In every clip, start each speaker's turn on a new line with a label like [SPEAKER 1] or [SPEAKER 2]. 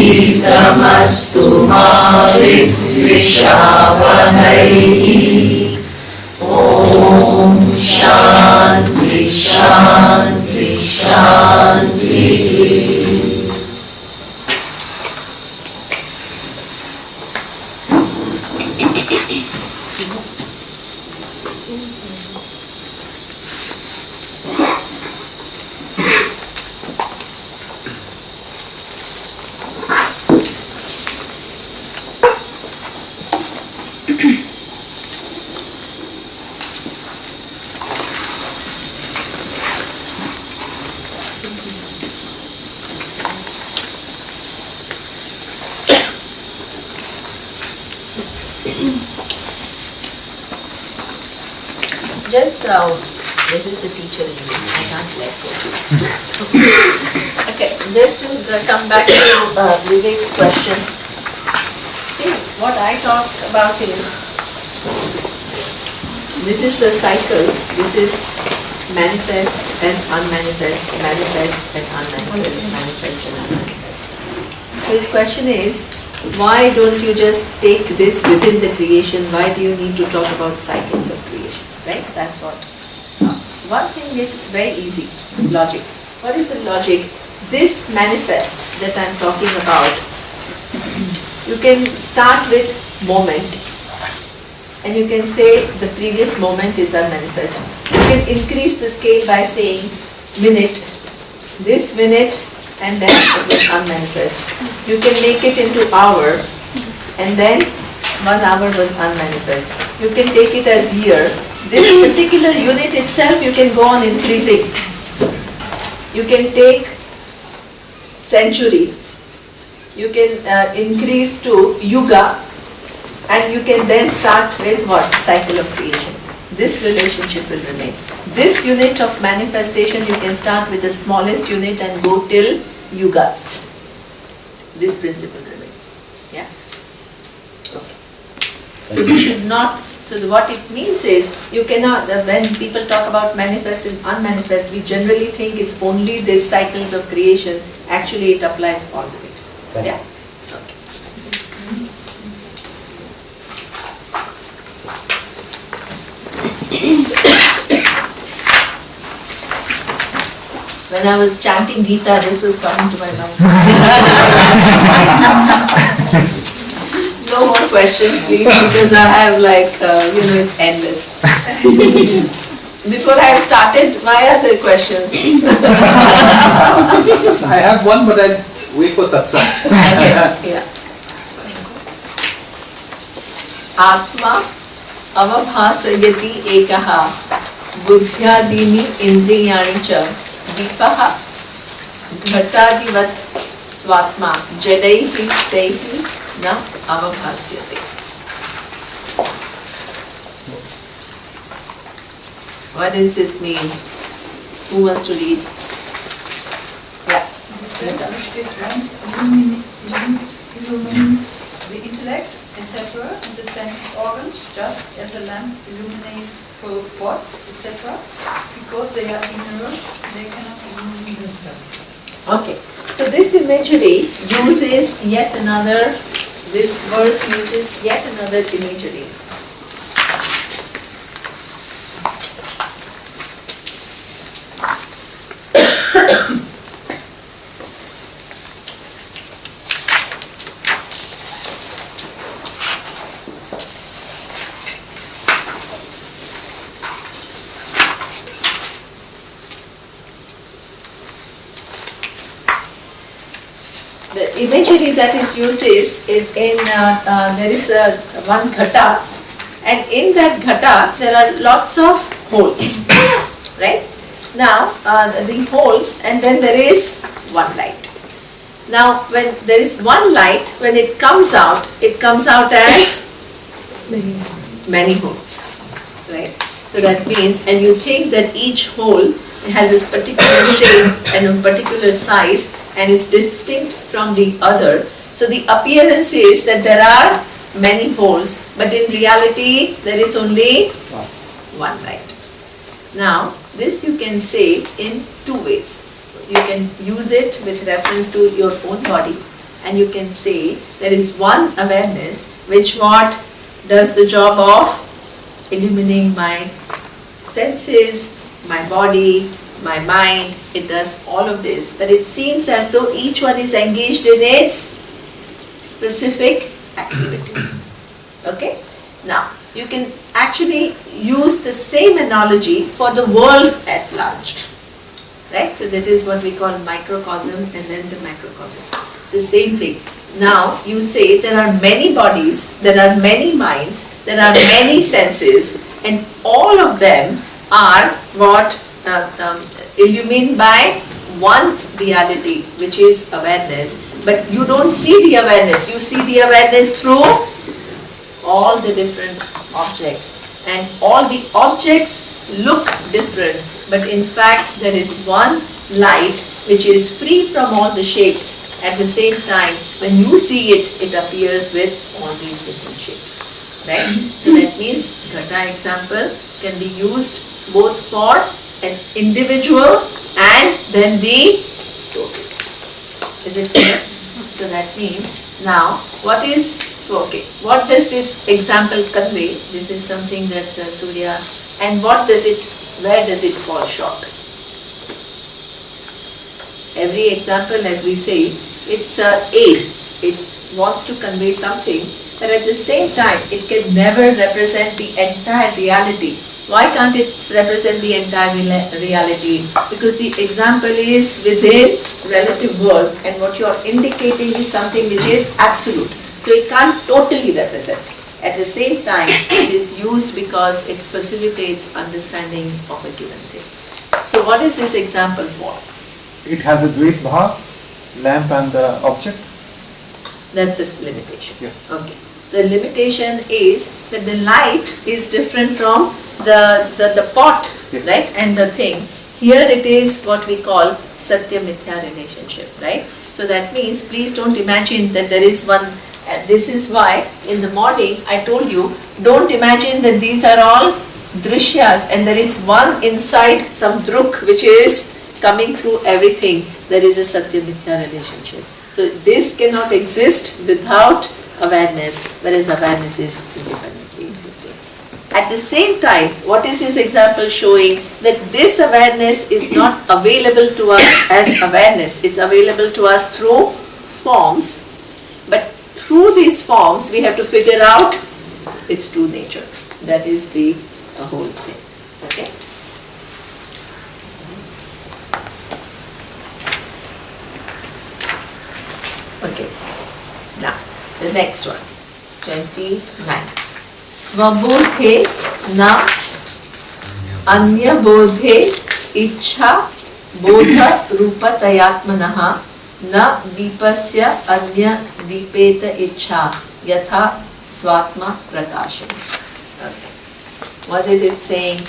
[SPEAKER 1] pritamastu ma vidvishavahai. Om Shanti Shanti Shanti.
[SPEAKER 2] Just this is the teacher in me, I can't let go. So, okay, just to come back to Vivek's question. See, what I talked about is, this is the cycle, this is manifest and unmanifest, manifest and unmanifest, manifest and unmanifest. So his question is, why don't you just take this within the creation? Why do you need to talk about cycles of creation? Right? That's what. One thing is very easy, logic. What is the logic? This manifest that I'm talking about, you can start with moment and you can say the previous moment is unmanifest. You can increase the scale by saying minute, this minute, and then it was unmanifest. You can make it into hour and then 1 hour was unmanifest. You can take it as year. This particular unit itself you can go on increasing. You can take century. You can increase to yuga, and you can then start with what? Cycle of creation. This relationship will remain. This unit of manifestation you can start with the smallest unit and go till yugas. This principle remains. Yeah? Okay. So we should not, so what it means is, you cannot, when people talk about manifest and unmanifest, we generally think it's only these cycles of creation. Actually it applies all the way. Yeah? Okay. When I was chanting Gita, this was coming to my mind. No more questions, please, because I have it's endless. Before I have started, why are there questions?
[SPEAKER 3] I have one, but I'll wait for satsang.
[SPEAKER 2] Okay, yeah. Atma avabhasayati ekaha buddhyadini indriyani cha dipaha ghatadivat swatma jadaihi staihi na avabhasyate. What does this mean? Who wants to read? Yeah.
[SPEAKER 4] Which illumines the intellect, etc., and the sense organs, just as a lamp illuminates pots, etc. Because they are inert, they cannot illumine themselves.
[SPEAKER 2] Okay. So this imagery uses yet another, this verse uses yet another imagery. The imagery that is used is there is one ghata, and in that ghata there are lots of holes, right? Now the holes, and then there is one light. Now when there is one light, when it comes out as many holes, right? So that means, and you think that each hole has this particular shape and a particular size and is distinct from the other. So the appearance is that there are many holes, but in reality there is only one light. Now this you can say in two ways. You can use it with reference to your own body, and you can say there is one awareness which what does the job of illuminating my senses, my body, my mind. It does all of this, but it seems as though each one is engaged in its specific activity. Okay? Now, you can actually use the same analogy for the world at large. Right? So that is what we call microcosm and then the macrocosm. It's the same thing. Now, you say there are many bodies, there are many minds, there are many senses, and all of them are what illumined by one reality, which is awareness. But you don't see the awareness, you see the awareness through all the different objects. And all the objects look different, but in fact there is one light which is free from all the shapes. At the same time, when you see it, it appears with all these different shapes. Right? So that means Ghata example can be used both for an individual and then the total. Is it clear? So that means now what does this example convey? This is something that Surya, and where does it fall short? Every example, as we say, it's an aid. It wants to convey something, but at the same time, it can never represent the entire reality. Why can't it represent the entire reality? Because the example is within relative world, and what you are indicating is something which is absolute. So it can't totally represent. At the same time, it is used because it facilitates understanding of a given thing. So what is this example for?
[SPEAKER 5] It has a Dvait Bhav, lamp and the object.
[SPEAKER 2] That's a limitation.
[SPEAKER 5] Yeah.
[SPEAKER 2] Okay. The limitation is that the light is different from the pot,
[SPEAKER 5] Yeah.
[SPEAKER 2] right, and the thing. Here it is what we call Satya Mithya relationship, right? So that means please don't imagine that there is one. This is why in the morning I told you, don't imagine that these are all drishyas and there is one inside some druk which is coming through everything. There is a Satya Mithya relationship. So this cannot exist without awareness, whereas awareness is independently existing. At the same time, what is this example showing? That this awareness is not available to us as awareness. It's available to us through forms, but through these forms we have to figure out its true nature. That is the whole thing. Okay? Okay. Now, the next one. 29. Svabodhe na anya bodhe ichha bodha rupa tayatmanaha na dipasya anya dipeta ichha yatha swatma prakasham. Okay. What is it saying?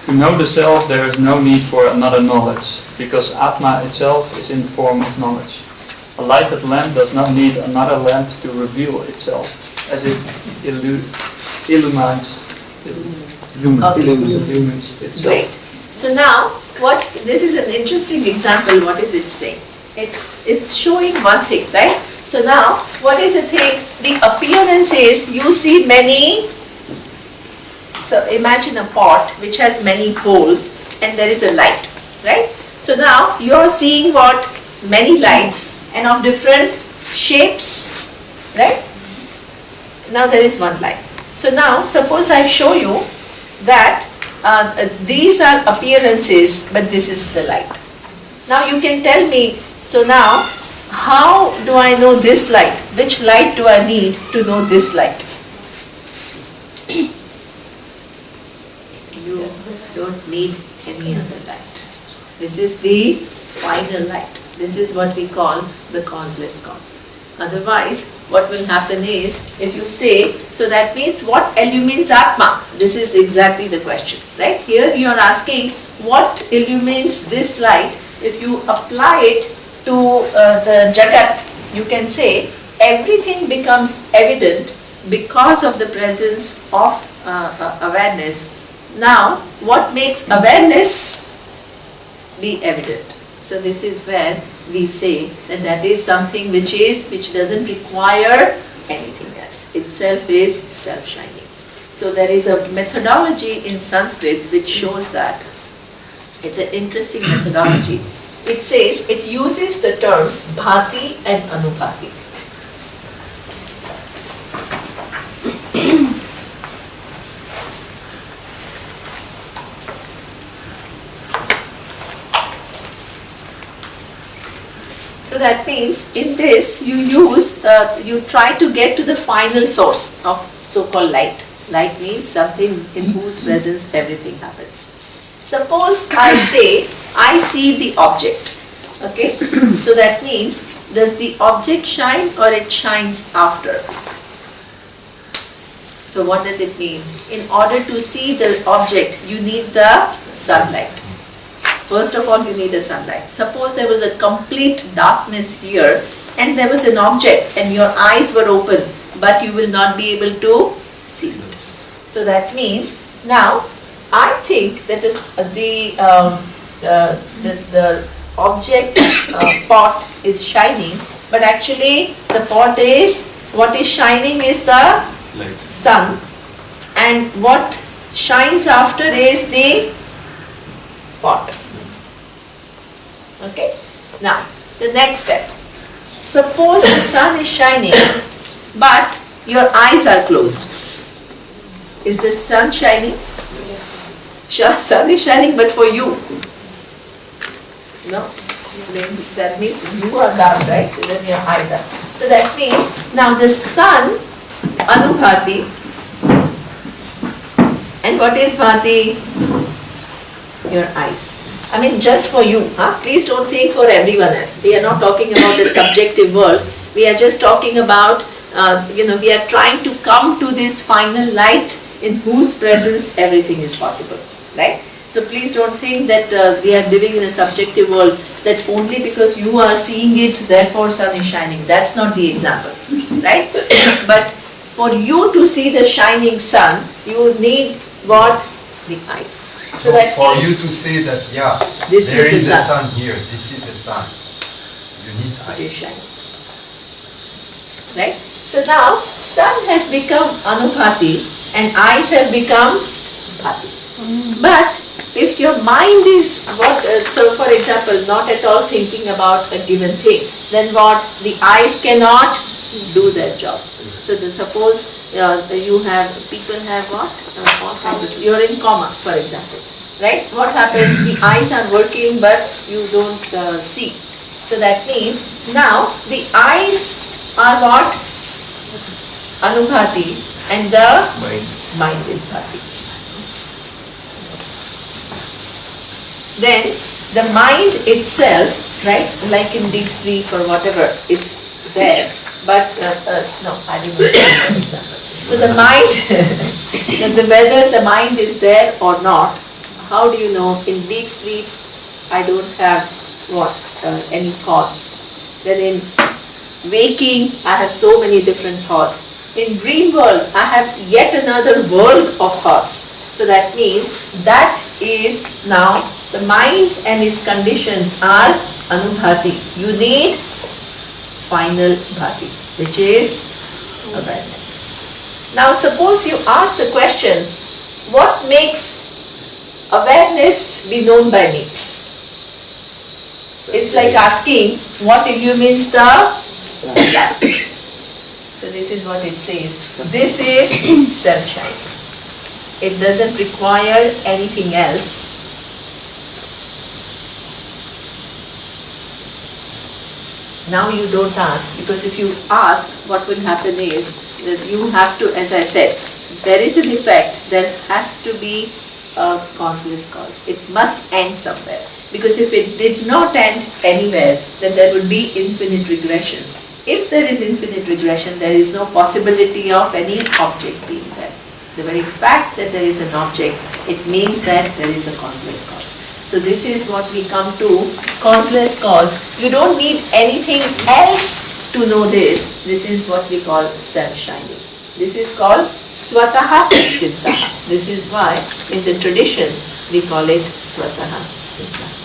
[SPEAKER 6] To know the self, there is no need for another knowledge, because Atma itself is in the form of knowledge. A lighted lamp does not need another lamp to reveal itself, as it illumines itself.
[SPEAKER 2] Great. So now, this is an interesting example. What is it saying? It's showing one thing, right? So now, what is the thing? The appearance is, you see many. So imagine a pot which has many holes and there is a light, right? So now you are seeing what? Many lights and of different shapes, right? Now there is one light. So now suppose I show you that these are appearances, but this is the light. Now you can tell me, so now how do I know this light? Which light do I need to know this light? You don't need any other light. This is the final light. This is what we call the causeless cause. Otherwise, what will happen is, if you say, so that means what illumines Atma? This is exactly the question, right? Here you are asking, what illumines this light? If you apply it to the Jagat, you can say, everything becomes evident because of the presence of awareness. Now, what makes awareness be evident? So this is where we say that that is something which doesn't require anything else. Itself is self-shining. So there is a methodology in Sanskrit which shows that. It's an interesting methodology. It says, it uses the terms bhati and anubhati. So that means in this you try to get to the final source of so-called light. Light means something in whose presence everything happens. Suppose I say, I see the object. Okay? So that means, does the object shine or it shines after? So what does it mean? In order to see the object, you need the sunlight. First of all, you need a sunlight. Suppose there was a complete darkness here and there was an object and your eyes were open, but you will not be able to see it. So that means, now I think that the object pot is shining, but actually the pot is, what is shining is the sun, and what shines after is the pot. Okay. Now, the next step. Suppose the sun is shining, but your eyes are closed. Is the sun shining? Sure, sun is shining, but for you. No. Then that means you are dark, right? Then your eyes are. So that means, now the sun, anubhati, and what is bhati? Your eyes. I mean, just for you. Please don't think for everyone else. We are not talking about the subjective world. We are just talking about, we are trying to come to this final light in whose presence everything is possible. Right? So please don't think that we are living in a subjective world, that only because you are seeing it, therefore sun is shining. That's not the example. Right? But for you to see the shining sun, you need what? The eyes. So that
[SPEAKER 7] for
[SPEAKER 2] means
[SPEAKER 7] you to say that, yeah,
[SPEAKER 2] this
[SPEAKER 7] there
[SPEAKER 2] is the
[SPEAKER 7] the
[SPEAKER 2] sun.
[SPEAKER 7] sun here, this is the sun, you need
[SPEAKER 2] which is
[SPEAKER 7] eyes.
[SPEAKER 2] shining. Right? So now, sun has become anubhati and eyes have become bhati. But if your mind is what, so for example, not at all thinking about a given thing, then what? The eyes cannot do their job. So suppose you have, people have what? All kinds of, you're in coma, for example. Right? What happens? The eyes are working but you don't see. So that means, now the eyes are what? Anubhati, and the mind is bhati. Then the mind itself, right, like in deep sleep or whatever, it's there, but no, I didn't make that example. So the mind, whether the mind is there or not, how do you know? In deep sleep, I don't have what, any thoughts. Then in waking, I have so many different thoughts. In dream world, I have yet another world of thoughts. So that means that is now the mind and its conditions are anubhati. You need final bhati, which is awareness. Now suppose you ask the question, what makes awareness be known by me? It's like asking, what illumines the lamp? So this is what it says. This is self-shining. It doesn't require anything else. Now you don't ask, because if you ask, what will happen is that you have to, as I said, there is an effect, there has to be a causeless cause. It must end somewhere. Because if it did not end anywhere, then there would be infinite regression. If there is infinite regression, there is no possibility of any object being there. The very fact that there is an object, it means that there is a causeless cause. So this is what we come to, causeless cause. You don't need anything else to know this. This is what we call self-shining. This is called swataha siddhaha. This is why in the tradition we call it swataha siddhaha.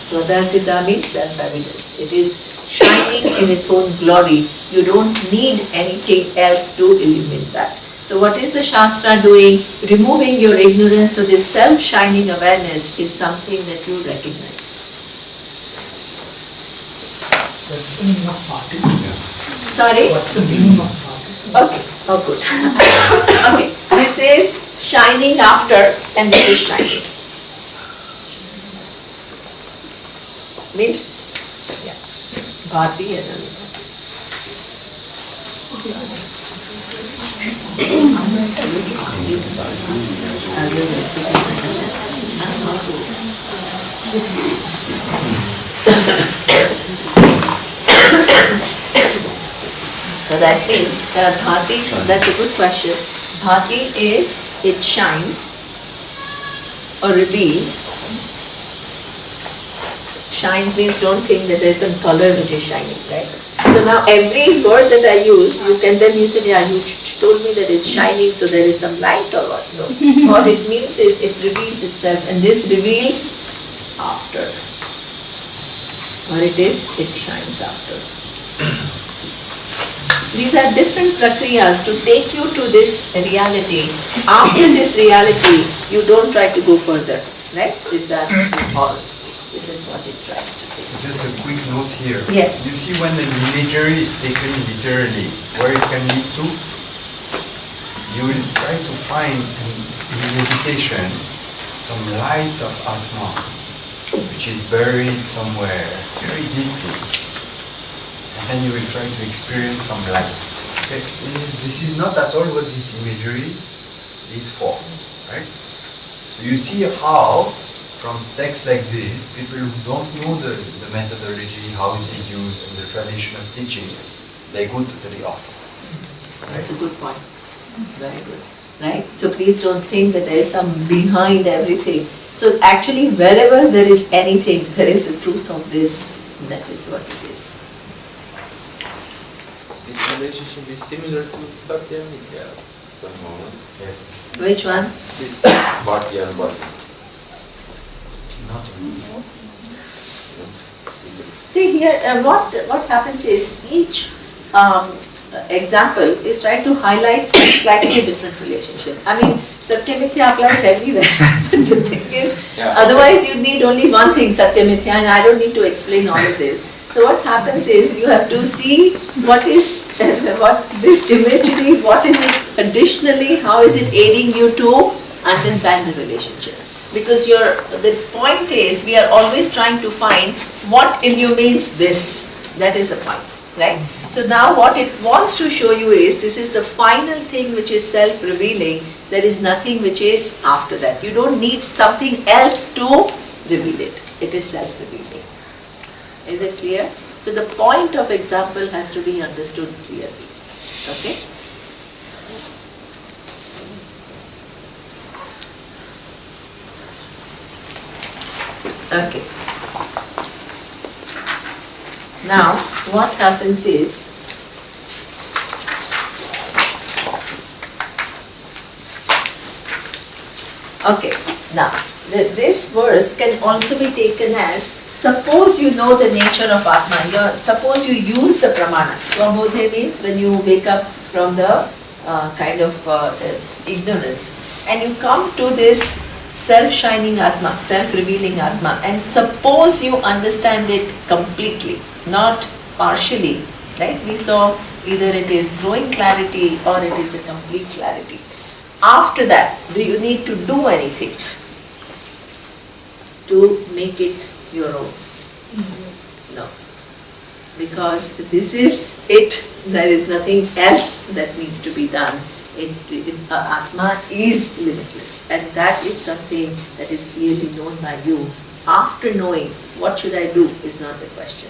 [SPEAKER 2] Svata Siddha means self-evident. It is shining in its own glory. You don't need anything else to illumine that. So what is the Shastra doing? Removing your ignorance, so this self-shining awareness is something that you recognize.
[SPEAKER 8] What's the meaning of bhakti?
[SPEAKER 2] Sorry?
[SPEAKER 8] What's the meaning of bhakti?
[SPEAKER 2] Okay, oh good. Okay, this is shining after and this is shining. Means? Yeah. Bhati and Anubhati. So that means Bhati, that's a good question. Bhati is, it shines or reveals. Shines means don't think that there is some color which is shining, right? So now every word that I use, you can then use it, yeah, you told me that it's shining, so there is some light or what? No. What it means is it reveals itself, and this reveals after. Or it shines after. These are different prakriyas to take you to this reality. After this reality, you don't try to go further, right? These are all. This is what it tries to say.
[SPEAKER 7] Just a quick note here.
[SPEAKER 2] Yes.
[SPEAKER 7] You see when an imagery is taken literally, where it can lead to, you will try to find in meditation some light of Atma, which is buried somewhere very deeply. And then you will try to experience some light. Okay? This is not at all what this imagery is for, right? So you see how from texts like this, people who don't know the methodology, how it is used, and the tradition of teaching, they go totally off. Right?
[SPEAKER 2] That's a good point. Very good. Right? So please don't think that there is some behind everything. So actually, wherever there is anything, there is a truth of this. That is what it is.
[SPEAKER 9] This relationship is similar to Satya Mithya somehow.
[SPEAKER 7] Yes.
[SPEAKER 2] Which one?
[SPEAKER 9] This Bhakti and Bhakti.
[SPEAKER 7] Not
[SPEAKER 2] See here, what happens is each example is trying to highlight a slightly different relationship. I mean, Satya Mithya applies everywhere. The thing is, otherwise you need only one thing, Satya Mithya, and I don't need to explain all of this. So what happens is you have to see what is what this imagery, what is it additionally, how is it aiding you to understand the relationship. Because the point is, we are always trying to find what illumines this. That is the point, right? So now what it wants to show you is, this is the final thing which is self-revealing. There is nothing which is after that. You don't need something else to reveal it. It is self-revealing. Is it clear? So the point of example has to be understood clearly. Okay? Okay. Now, what happens is, okay, now, this verse can also be taken as, suppose you know the nature of Atma, suppose you use the pramana. Swabodhe means when you wake up from the kind of ignorance, and you come to this self-shining Atma, self-revealing Atma, and suppose you understand it completely, not partially, right? We saw either it is growing clarity or it is a complete clarity. After that, do you need to do anything to make it your own? No. Because this is it, there is nothing else that needs to be done. Atma is limitless, and that is something that is clearly known by you. After knowing, what should I do is not the question.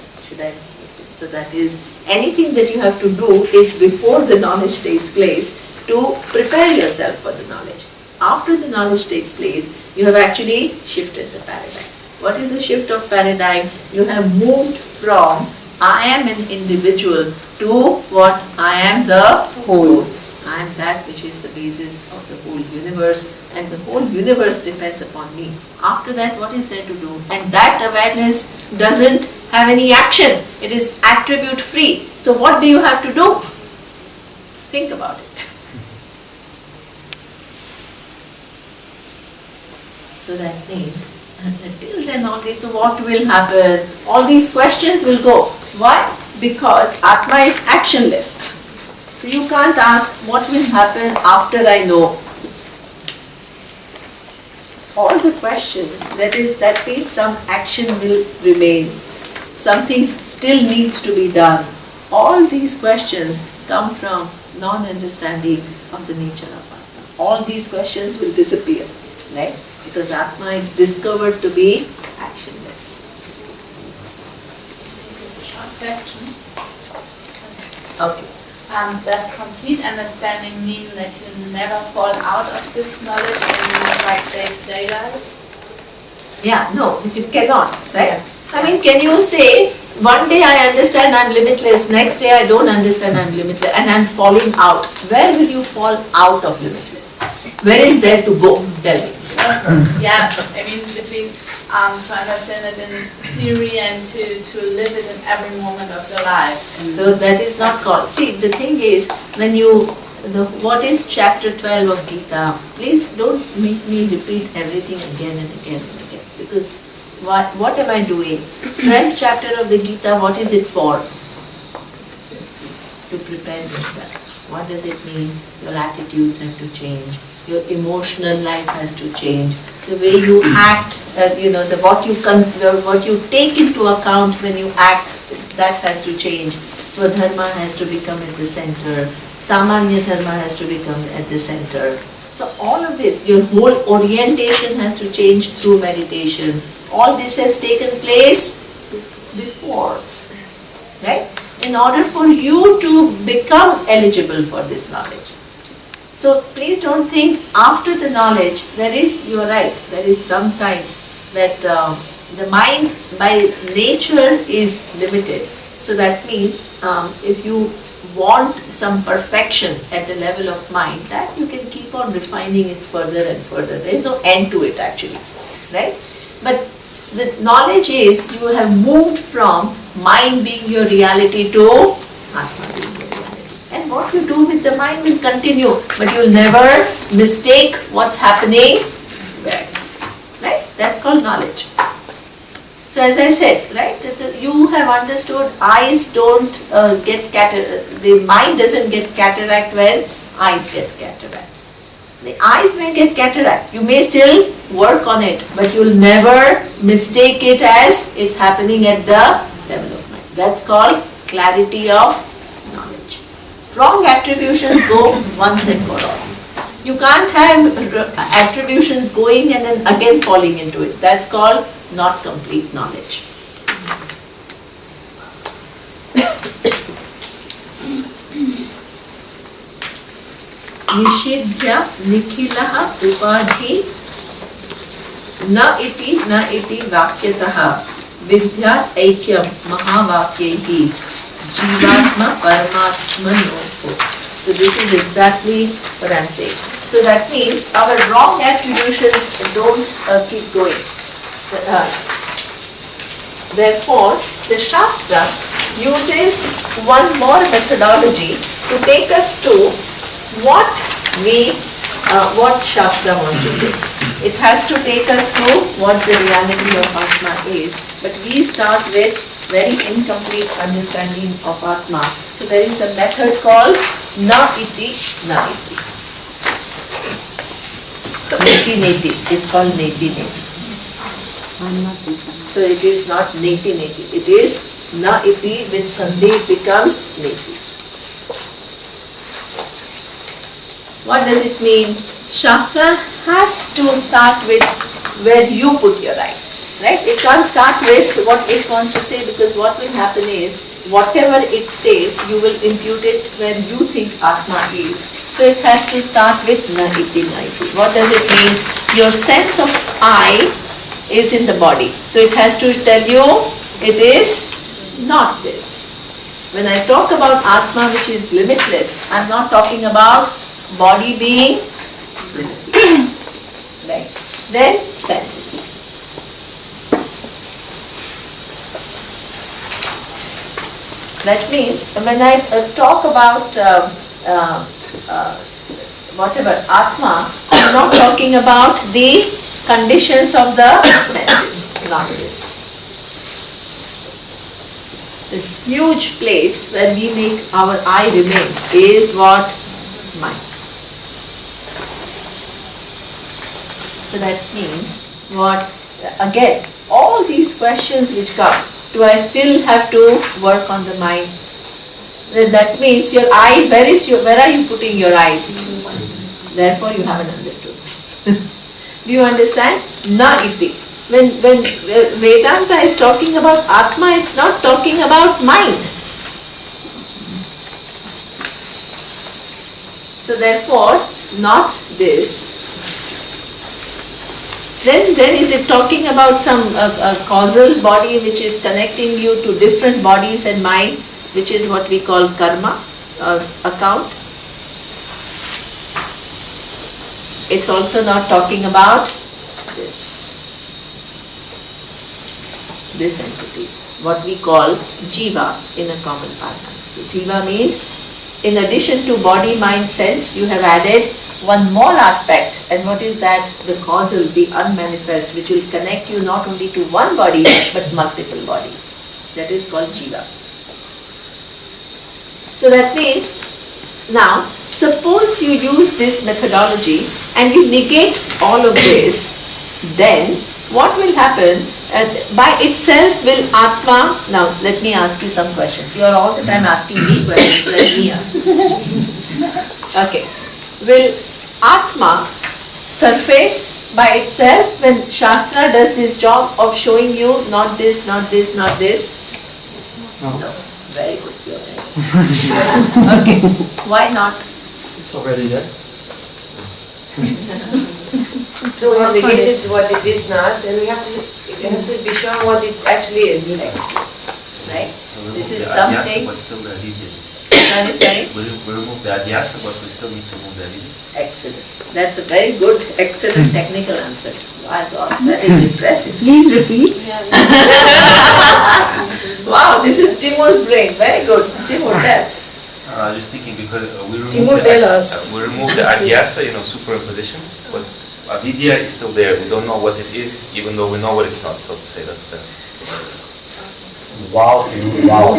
[SPEAKER 2] So that is, anything that you have to do is before the knowledge takes place, to prepare yourself for the knowledge. After the knowledge takes place, you have actually shifted the paradigm. What is the shift of paradigm? You have moved from I am an individual to what? I am the whole. I am that which is the basis of the whole universe, and the whole universe depends upon me. After that, what is there to do? And that awareness doesn't have any action. It is attribute free. So what do you have to do? Think about it. So that means, until then only, so what will happen? All these questions will go. Why? Because Atma is actionless. So you can't ask what will happen after I know. All the questions, that means some action will remain. Something still needs to be done. All these questions come from non-understanding of the nature of Atma. All these questions will disappear, right? Because Atma is discovered to be actionless.
[SPEAKER 10] Short question.
[SPEAKER 2] Okay.
[SPEAKER 10] Does complete understanding mean that you never fall out of this knowledge in like day-to-day life?
[SPEAKER 2] Yeah, no, it cannot, right? I mean, can you say, one day I understand I'm limitless, next day I don't understand I'm limitless, and I'm falling out. Where will you fall out of limitless? Where is there to go? Tell me.
[SPEAKER 10] Yeah, I mean, between to understand it in theory and to live it in every moment of your life.
[SPEAKER 2] So that is not called. See, the thing is, when you, what is chapter 12 of Gita? Please don't make me repeat everything again and again and again. Because what am I doing? 12th chapter of the Gita, what is it for? To prepare yourself. What does it mean? Your attitudes have to change. Your emotional life has to change. The way you act, what you take into account when you act, that has to change. Swadharma has to become at the center. Samanya dharma has to become at the center. So all of this, your whole orientation has to change through meditation. All this has taken place before, right? In order for you to become eligible for this knowledge. So please don't think after the knowledge, you are right, there is sometimes that the mind by nature is limited. So that means if you want some perfection at the level of mind, that you can keep on refining it further and further. There is no end to it actually, right? But the knowledge is you have moved from mind being your reality to Atma being your reality. And what you do with the mind will continue, but you'll never mistake what's happening where, right? That's called knowledge. So as I said, right, you have understood eyes don't get cataract, the mind doesn't get cataract when eyes get cataract. The eyes may get cataract, you may still work on it, but you'll never mistake it as it's happening at the level of mind. That's called clarity of knowledge. Wrong attributions go once and for all. You can't have attributions going and then again falling into it. That's called not complete knowledge. Nishidhya nikhilaha upadhi na iti vakyataha vidyat aikyam mahavakyehi jivatma paramatmano. So this is exactly what I'm saying. So that means our wrong attributions don't keep going. Therefore, the Shastra uses one more methodology to take us to what Shastra wants to say. It has to take us to what the reality of Atma is. But we start with very incomplete understanding of Atma. So there is a method called na iti na iti. Neti neti. It's called neti neti. So it is not neti neti. It is na iti with sandhi becomes neti. What does it mean? Shastra has to start with where you put your right. Right? It can't start with what it wants to say, because what will happen is whatever it says you will impute it where you think Atma is. So it has to start with na iti na iti. What does it mean? Your sense of I is in the body. So it has to tell you it is not this. When I talk about Atma which is limitless, I'm not talking about body being limitless. Right? Then senses. That means when I talk about whatever Atma, I'm not talking about the conditions of the senses, not this. The huge place where we make our I remains is what? Mind. So that means what? Again, all these questions which come, do I still have to work on the mind? Then that means your eye, where are you putting your eyes? Therefore you haven't understood. Do you understand? Na iti. When Vedanta is talking about Atma, it's not talking about mind. So therefore, not this. Then is it talking about some causal body which is connecting you to different bodies and mind, which is what we call karma, account? It's also not talking about this entity, what we call jiva in a common parlance. Jiva means in addition to body, mind, sense, you have added one more aspect, and what is that? The causal, the unmanifest, which will connect you not only to one body but multiple bodies. That is called jiva. So that means, now suppose you use this methodology and you negate all of this, then what will happen? By itself will Atma, now let me ask you some questions. You are all the time asking me questions, let me ask you questions. Okay. Will Atma surface by itself when Shastra does this job of showing you not this, not this, not this?
[SPEAKER 6] No.
[SPEAKER 2] No. Very good. Okay. Why not?
[SPEAKER 6] It's already there.
[SPEAKER 1] No, we have negated what it is not, then we have to, it has to be shown what it actually is.
[SPEAKER 2] Right? This is something.
[SPEAKER 11] But still the avidya.
[SPEAKER 2] Sorry?
[SPEAKER 11] We remove the adhyasa, but we still need to remove the avidya.
[SPEAKER 2] Excellent. That's a very good, excellent technical answer. My God, that is impressive. Please repeat. Wow, this is Timur's brain. Very good. Timur, tell.
[SPEAKER 11] I was just thinking because we
[SPEAKER 1] Timur, tell us.
[SPEAKER 11] We remove the adhyasa, superimposition, but avidya is still there. We don't know what it is, even though we know what it's not, so to say. That's the...
[SPEAKER 12] Wow, wow.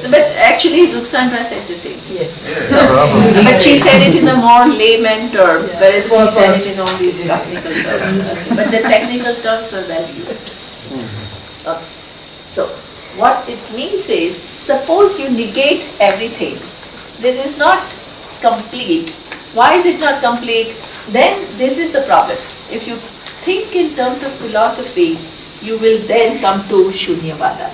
[SPEAKER 2] But actually, Ruxandra said the same.
[SPEAKER 1] Yes.
[SPEAKER 2] So, but she said it in a more layman term, whereas he said it in all these technical terms. But the technical terms were well used. Okay. So, what it means is, suppose you negate everything. This is not complete. Why is it not complete? Then this is the problem. If you think in terms of philosophy, you will then come to Shunyavada.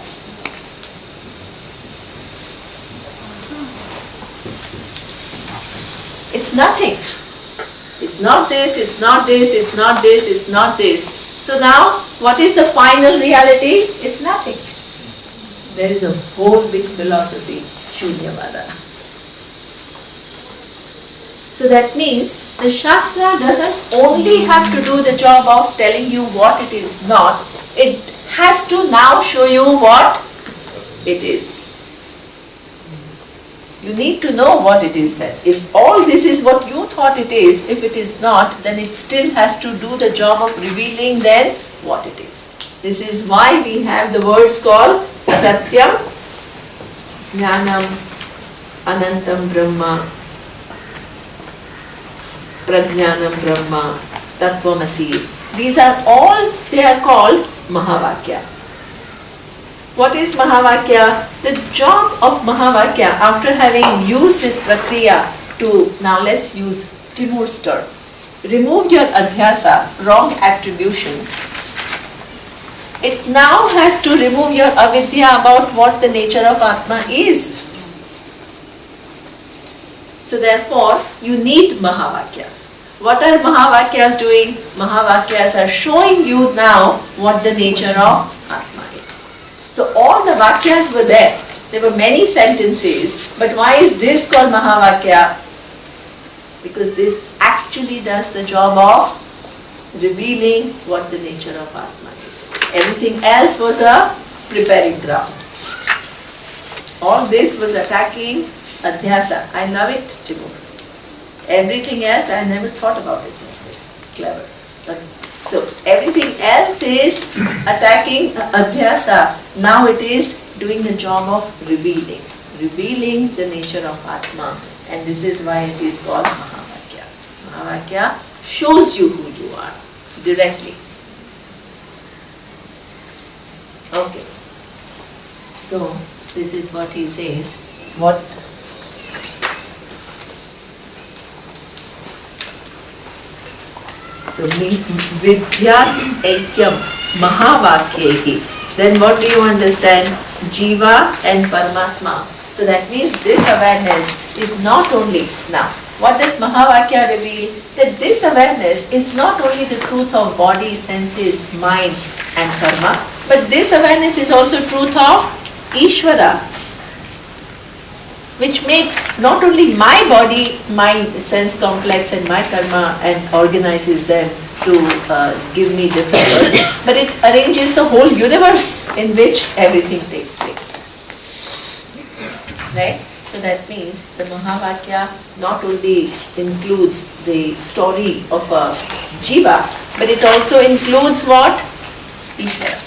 [SPEAKER 2] It's nothing. It's not this, it's not this, it's not this, it's not this. So now, what is the final reality? It's nothing. There is a whole big philosophy, Shunyavada. So that means the Shastra doesn't only have to do the job of telling you what it is not, it has to now show you what it is. You need to know what it is then. If all this is what you thought it is, if it is not, then it still has to do the job of revealing then what it is. This is why we have the words called Satyam, Jnanam, Anantam Brahma, Prajnanam Brahma, Tattvamasi. These are all, they are called Mahavakya. What is Mahavakya? The job of Mahavakya, after having used this prakriya to, now let's use Timur's term, removed your adhyasa, wrong attribution, it now has to remove your avidya about what the nature of Atma is. So therefore, you need Mahavakyas. What are Mahavakyas doing? Mahavakyas are showing you now what the nature of Atma is. So all the Vakyas were there. There were many sentences, but why is this called Mahavakya? Because this actually does the job of revealing what the nature of Atma is. Everything else was a preparing ground. All this was attacking Adhyasa. I love it, Timur. Everything else, I never thought about it like this. It's clever. So everything else is attacking Adhyasa. Now it is doing the job of revealing the nature of Atma. And this is why it is called Mahavakya. Mahavakya shows you who you are directly. Okay. So this is what he says. What? So Vidyat Aikyam Mahavakyehi. Then what do you understand? Jiva and Paramatma. So that means this awareness is not only, now what does Mahavakya reveal? That this awareness is not only the truth of body, senses, mind and karma, but this awareness is also truth of Ishvara, which makes not only my body, mind, sense complex and my karma and organizes them to give me different births, but it arranges the whole universe in which everything takes place. Right? So that means the Mahavakya not only includes the story of a jiva, but it also includes what? Ishvara.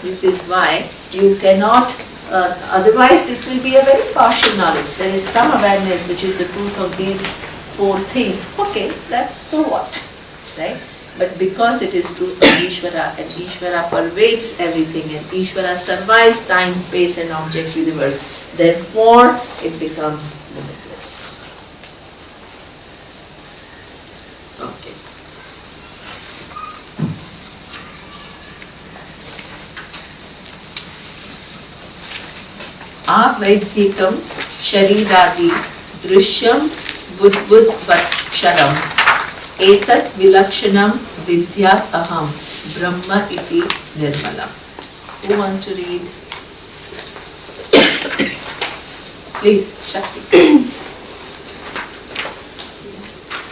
[SPEAKER 2] This is why you cannot, otherwise this will be a very partial knowledge. There is some awareness which is the truth of these four things. Okay, that's so what, right? But because it is truth of Ishvara, and Ishvara pervades everything, and Ishvara survives time, space and object universe, therefore it becomes limitless. Okay. Avaidhikam shariradi drishyam budbudvaksharam etat vilakshanam vidyat aham brahma iti nirmalam. Who wants to read? Please, Shakti.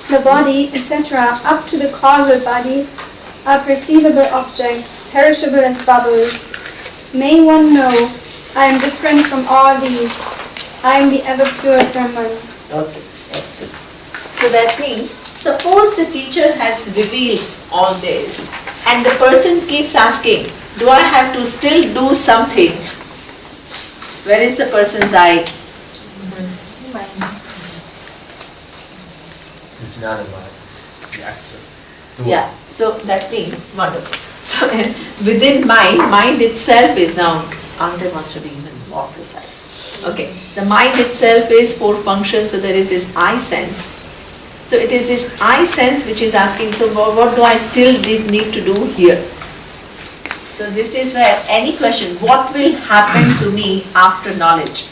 [SPEAKER 12] The body, etc., up to the causal body, are perceivable objects, perishable as bubbles. May one know, I am different from all these. I am the ever pure Brahman.
[SPEAKER 2] Okay, excellent. So that means, suppose the teacher has revealed all this and the person keeps asking, do I have to still do something? Where is the person's eye?
[SPEAKER 9] It's not about the actor.
[SPEAKER 2] Yeah, so that means, wonderful. So within mind itself is now, Ante wants to be even more precise. Okay, the mind itself is four functions, so there is this I sense. So it is this I sense which is asking, so what do I still need to do here? So this is where any question, what will happen to me after knowledge?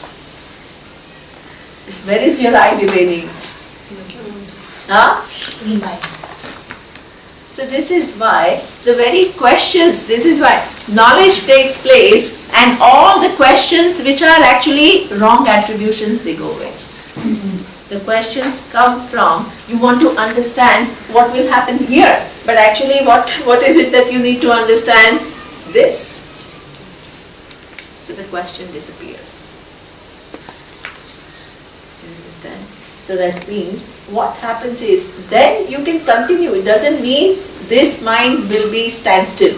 [SPEAKER 2] Where is your eye remaining? Huh? So this is why the very questions, this is why knowledge takes place and all the questions which are actually wrong attributions, they go away. The questions come from, you want to understand what will happen here, but actually what is it that you need to understand? This. So the question disappears. You understand? So that means what happens is, then you can continue. It doesn't mean this mind will be standstill.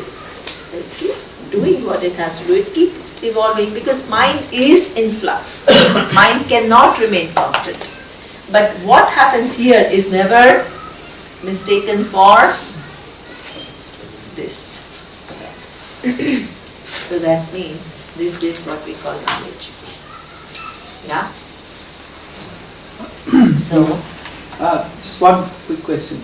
[SPEAKER 2] It keep doing what it has to do. It keeps evolving because mind is in flux. Mind cannot remain constant. But what happens here is never mistaken for this. So that means this is what we call knowledge. Yeah? So,
[SPEAKER 3] just one quick question.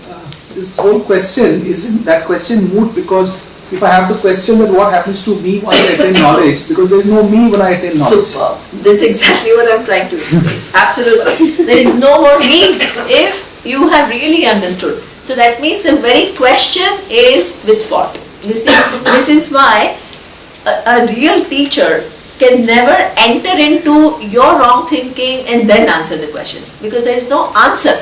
[SPEAKER 3] This whole question, isn't that question moot? Because if I have to question that what happens to me when I attain knowledge, because there is no me when I attain knowledge.
[SPEAKER 2] Super. That's exactly what I'm trying to explain. Absolutely. There is no more me if you have really understood. So that means the very question is with fault. You see, this is why a real teacher can never enter into your wrong thinking and then answer the question, because there is no answer.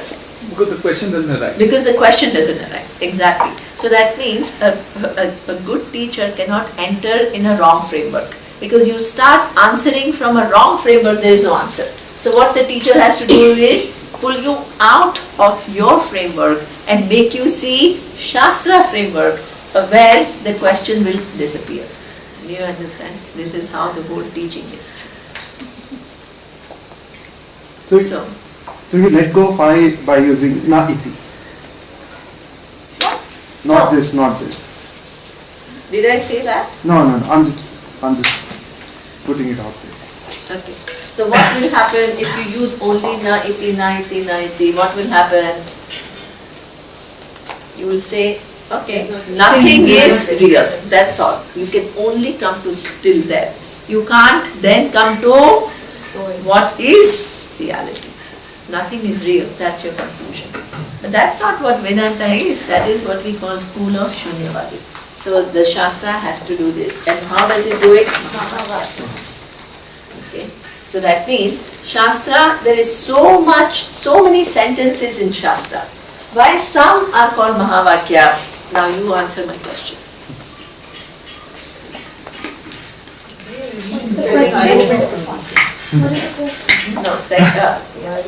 [SPEAKER 3] Because the question doesn't arise.
[SPEAKER 2] Because the question doesn't arise, exactly. So that means a good teacher cannot enter in a wrong framework. Because you start answering from a wrong framework, there is no answer. So what the teacher has to do is pull you out of your framework and make you see Shastra framework where the question will disappear. Do you understand? This is how the whole teaching is.
[SPEAKER 5] So you let go by using na iti. Not this, not this.
[SPEAKER 2] Did I say that?
[SPEAKER 5] No. I'm just putting it out there.
[SPEAKER 2] Okay. So what will happen if you use only na iti, na iti, na iti? What will happen? You will say, okay, nothing is real. That's all. You can only come to till there. You can't then come to what is reality. Nothing is real. That's your conclusion. But that's not what Vedanta is. That is what we call school of Shunyavadi. So the Shastra has to do this. And how does it do it? Okay. So that means Shastra, there is so many sentences in Shastra. Why some are called Mahavakya? Now you answer my question.
[SPEAKER 12] What's the question? What is the question?
[SPEAKER 2] No,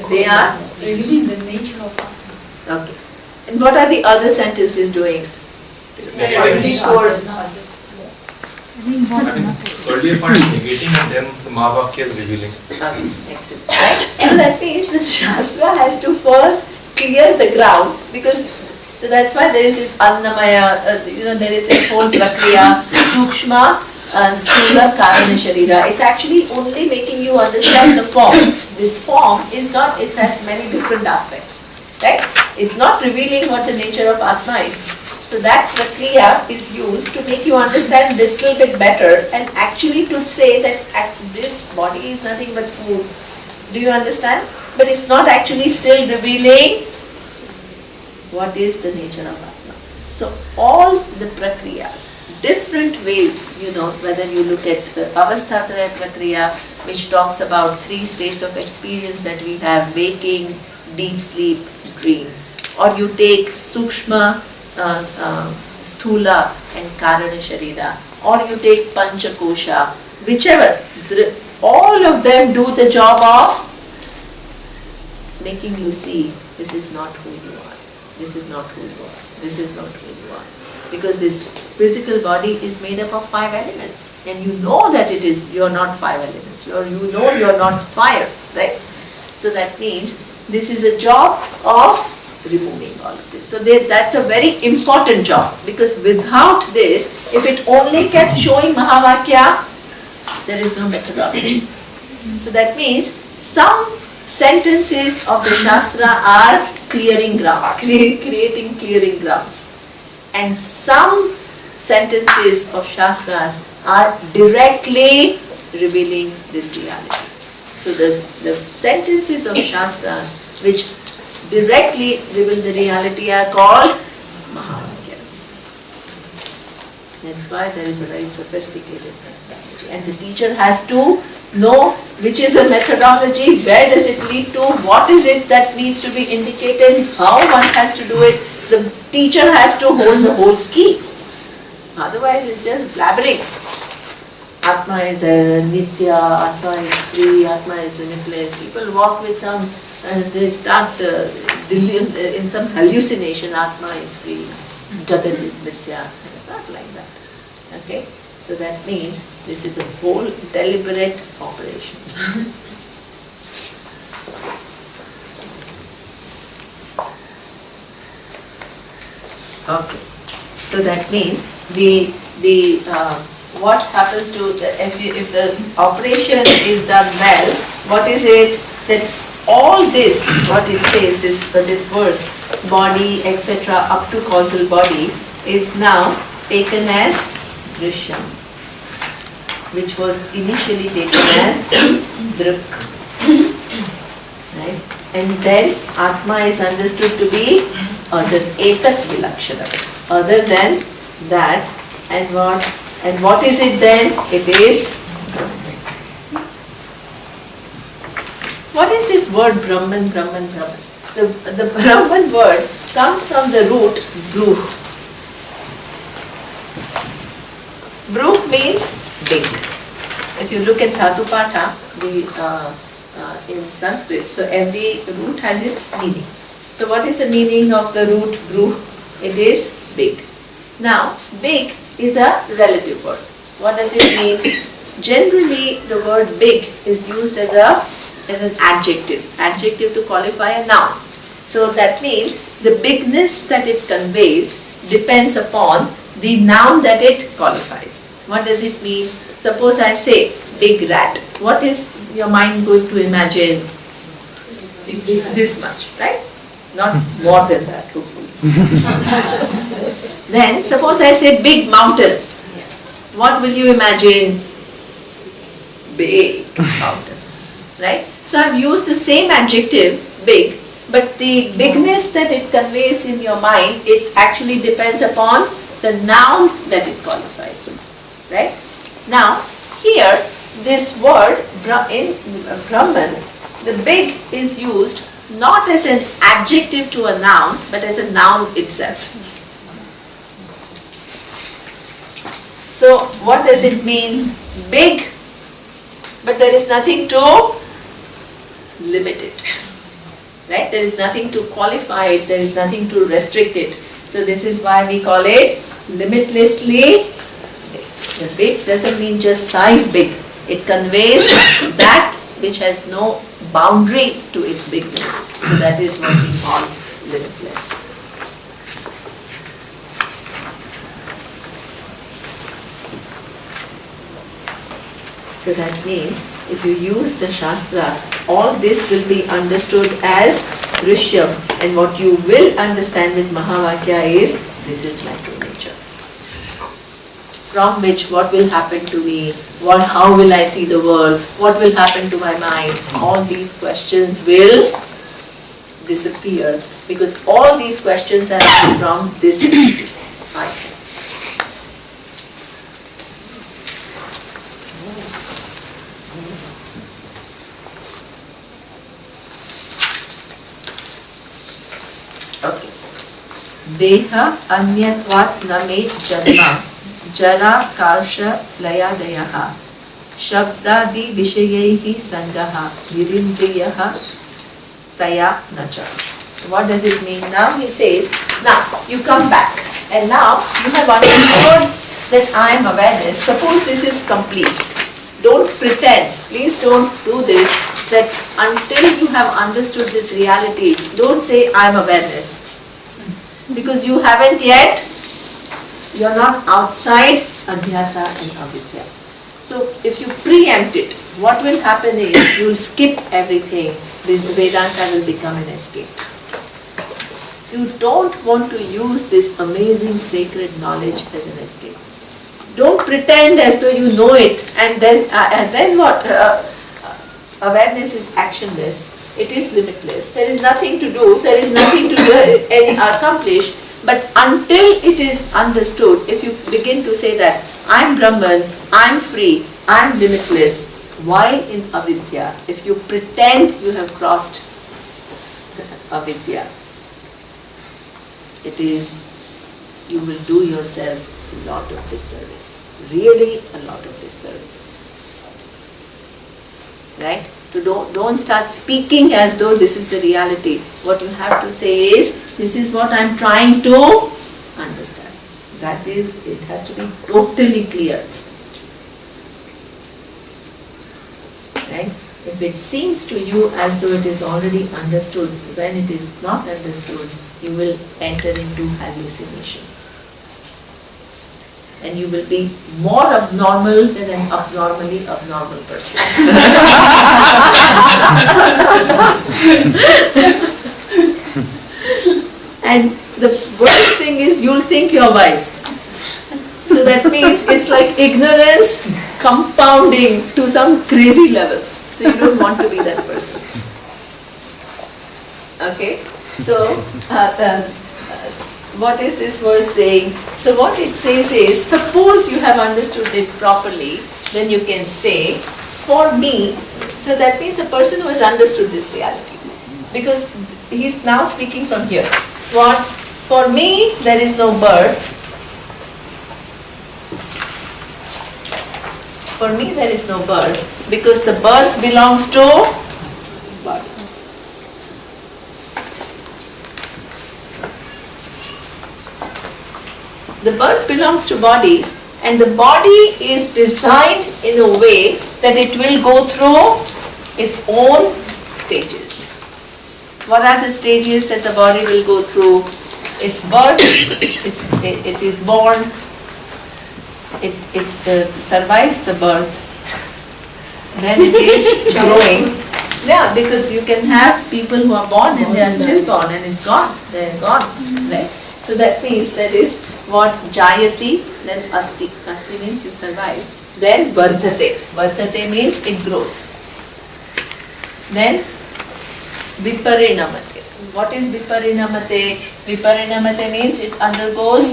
[SPEAKER 2] they are
[SPEAKER 4] Revealing the nature of Atma.
[SPEAKER 2] okay. And what are the other sentences doing?
[SPEAKER 9] Earlier part is negating and then the Mahavakya is revealing.
[SPEAKER 2] Excellent. Right? So that means the Shastra has to first clear the ground, because so that's why there is this Annamaya, there is this whole prakriya, Sukshma, Sthula, Karana, Sharira. It's actually only making you understand the form. This form is not, it has many different aspects. Right? It's not revealing what the nature of Atma is. So that prakriya is used to make you understand a little bit better, and actually to say that this body is nothing but food. Do you understand? But it's not actually still revealing what is the nature of Atma. So all the prakriyas, different ways, whether you look at the Avasthatraya prakriya, which talks about 3 states of experience that we have: waking, deep sleep, dream. Or you take Sukshma, Sthula and Karana Sharira. Or you take Panchakosha, whichever. All of them do the job of making you see this is not who you are. This is not who you are. This is not who you are. Because this physical body is made up of 5 elements. And you know that you're not 5 elements. You know you're not fire, right? So that means this is a job of removing all of this. So that's a very important job, because without this, if it only kept showing Mahavakya, there is no methodology. So that means some sentences of the Shastra are clearing ground, creating clearing grounds. And some sentences of Shastras are directly revealing this reality. So the sentences of Shastras which directly reveal the reality are called Mahavakyas. That's why there is a very sophisticated methodology. And the teacher has to know which is the methodology, where does it lead to, what is it that needs to be indicated, how one has to do it. The teacher has to hold the whole key. Otherwise it's just blabbering. Atma is Nitya, Atma is free, Atma is limitless. People walk with some, they start in some hallucination, Atma is free, Jagat is Nitya. It's not like that. Okay? So that means this is a whole deliberate operation. Okay. So that means what happens to if the operation is done well, what is it that all this, what it says, this verse, body, etc., up to causal body, is now taken as Drishyam, which was initially taken as Drik. Right? And then Atma is understood to be other, Etat Vilakshana, other than that, and what And what is it then? It is, what is this word Brahman, Brahman, Brahman? The Brahman word comes from the root Bruh. Bruh means big. If you look at Dhatu Patha, in Sanskrit, so every root has its meaning. So what is the meaning of the root Bruh? It is big. Now, big is a relative word. What does it mean? Generally, the word big is used as an adjective to qualify a noun. So that means the bigness that it conveys depends upon the noun that it qualifies. What does it mean? Suppose I say big rat. What is your mind going to imagine? This much, right? Not more than that, hopefully. Then suppose I say big mountain. What will you imagine? Big mountain, right? So I've used the same adjective, big, but the bigness that it conveys in your mind, it actually depends upon the noun that it qualifies, right? Now, here, this word in Brahman, the big is used not as an adjective to a noun, but as a noun itself. So, what does it mean? Big, but there is nothing to limit it, right? There is nothing to qualify it, there is nothing to restrict it. So this is why we call it limitlessly big. The big doesn't mean just size big. It conveys that which has no boundary to its bigness. So that is what we call limitless. So that means if you use the Shastra, all this will be understood as Drishyam, and what you will understand with Mahavakya is, this is my true nature. From which what will happen to me, how will I see the world, what will happen to my mind, all these questions will disappear, because all these questions are asked from this entity, my sense. Okay. Deha anyatvat name janma jara karsha layadayaha shabdadi vishayehi sangaha virindriyaha taya nacha. What does it mean? Now he says, now you come back and now you have understood that I am awareness. Suppose this is complete. Don't pretend, please don't do this, that until you have understood this reality, don't say I am awareness. Because you haven't yet, you are not outside adhyasa and avidya. So if you preempt it, what will happen is you will skip everything. Vedanta will become an escape. You don't want to use this amazing sacred knowledge as an escape. Don't pretend as though you know it, and then what? Awareness is actionless. It is limitless. There is nothing to do. There is nothing to do, accomplish. But until it is understood, if you begin to say that I am Brahman, I am free, I am limitless, while in avidya, if you pretend you have crossed avidya, it is, you will do yourself a lot of disservice. Really a lot of disservice. Right? So don't start speaking as though this is the reality. What you have to say is, this is what I am trying to understand. That is, it has to be totally clear. Right? If it seems to you as though it is already understood, when it is not understood, you will enter into hallucination. And you will be more abnormal than an abnormally abnormal person. And the worst thing is you'll think you're wise. So that means it's like ignorance compounding to some crazy levels. So you don't want to be that person. Okay? So what is this verse saying? So what it says is, suppose you have understood it properly, then you can say, for me, so that means a person who has understood this reality. Because he's now speaking from here. What? For me, there is no birth. For me, there is no birth, because the birth belongs to body. The birth belongs to body, and the body is designed in a way that it will go through its own stages. What are the stages that the body will go through? Its birth, it is born, it survives the birth, then it is growing. Yeah, because you can have people who are born and they are still born and it's gone, they are gone, right? So that means that is what jayati, then asti. Asti means you survive. Then vardhate. Vardhate means it grows. Then viparinamate. What is viparinamate? Viparinamate means it undergoes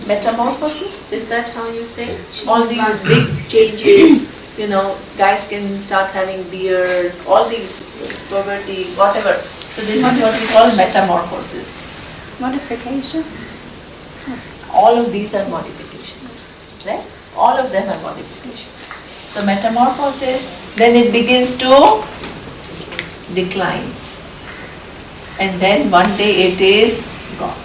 [SPEAKER 2] metamorphosis. Is that how you say? All these big changes, you know, guys can start having beard, all these puberty, whatever. So this is what we call metamorphosis.
[SPEAKER 12] Modification?
[SPEAKER 2] All of these are modifications, right? All of them are modifications. So metamorphosis, then it begins to decline. And then one day it is gone.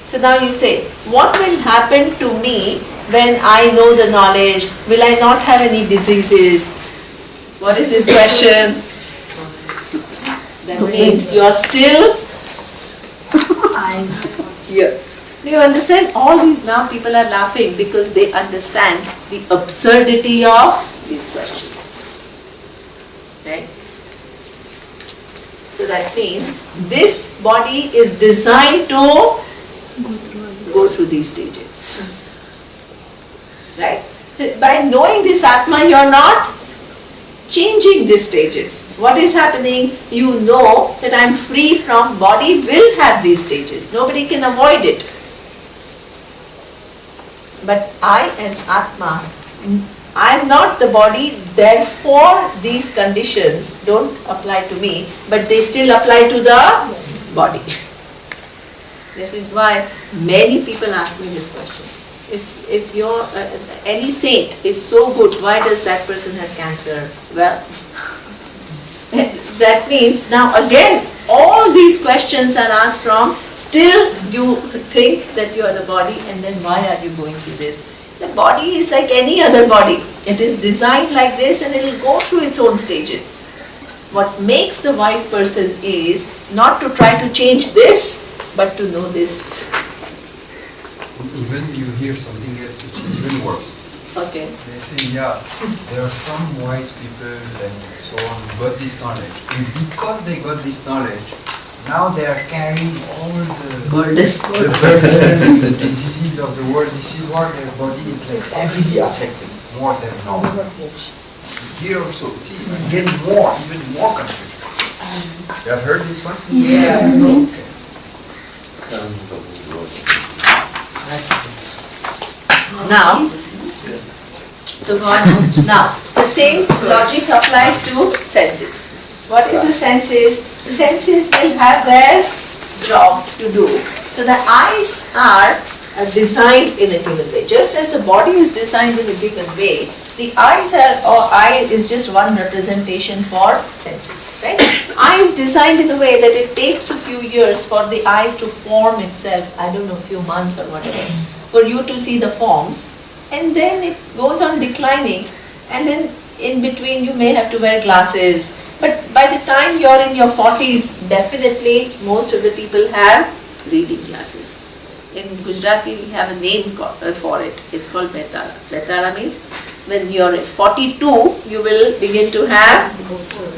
[SPEAKER 2] So now you say, what will happen to me when I know the knowledge? Will I not have any diseases? What is this question? That means you are still here. Do you understand? All these, now people are laughing because they understand the absurdity of these questions. Right? So that means this body is designed to go through these stages. Right? By knowing this Atma, you are not changing these stages. What is happening? You know that I am free from body will have these stages. Nobody can avoid it. But I as Atma, I am not the body, therefore these conditions don't apply to me, but they still apply to the body. This is why many people ask me this question. If your any saint is so good, why does that person have cancer? Well, that means now again all these questions are asked from, still you think that you are the body, and then why are you going through this? The body is like any other body. It is designed like this and it will go through its own stages. What makes the wise person is not to try to change this, but to know this.
[SPEAKER 7] Even you hear something else which is even worse.
[SPEAKER 2] Okay.
[SPEAKER 7] They say, yeah, there are some wise people and so on who got this knowledge. And because they got this knowledge, now they are carrying all the burden, the diseases of the world. This is why their body is like heavily affected, more than normal. Here also, see, again more, even more confused. You have heard this one?
[SPEAKER 2] Yeah.
[SPEAKER 7] Okay.
[SPEAKER 2] Now, so God, now the same logic applies to senses. What is the senses? The senses will have their job to do. So the eyes are designed in a given way. Just as the body is designed in a given way, the eyes are, or eye is just one representation for senses. Right? Eye is designed in a way that it takes a few years for the eyes to form itself. I don't know, a few months or whatever, for you to see the forms, and then it goes on declining, and then in between you may have to wear glasses. But by the time you're in your 40s, definitely most of the people have reading glasses. In Gujarati we have a name for it. It's called betara. Betara means when you're at 42, you will begin to have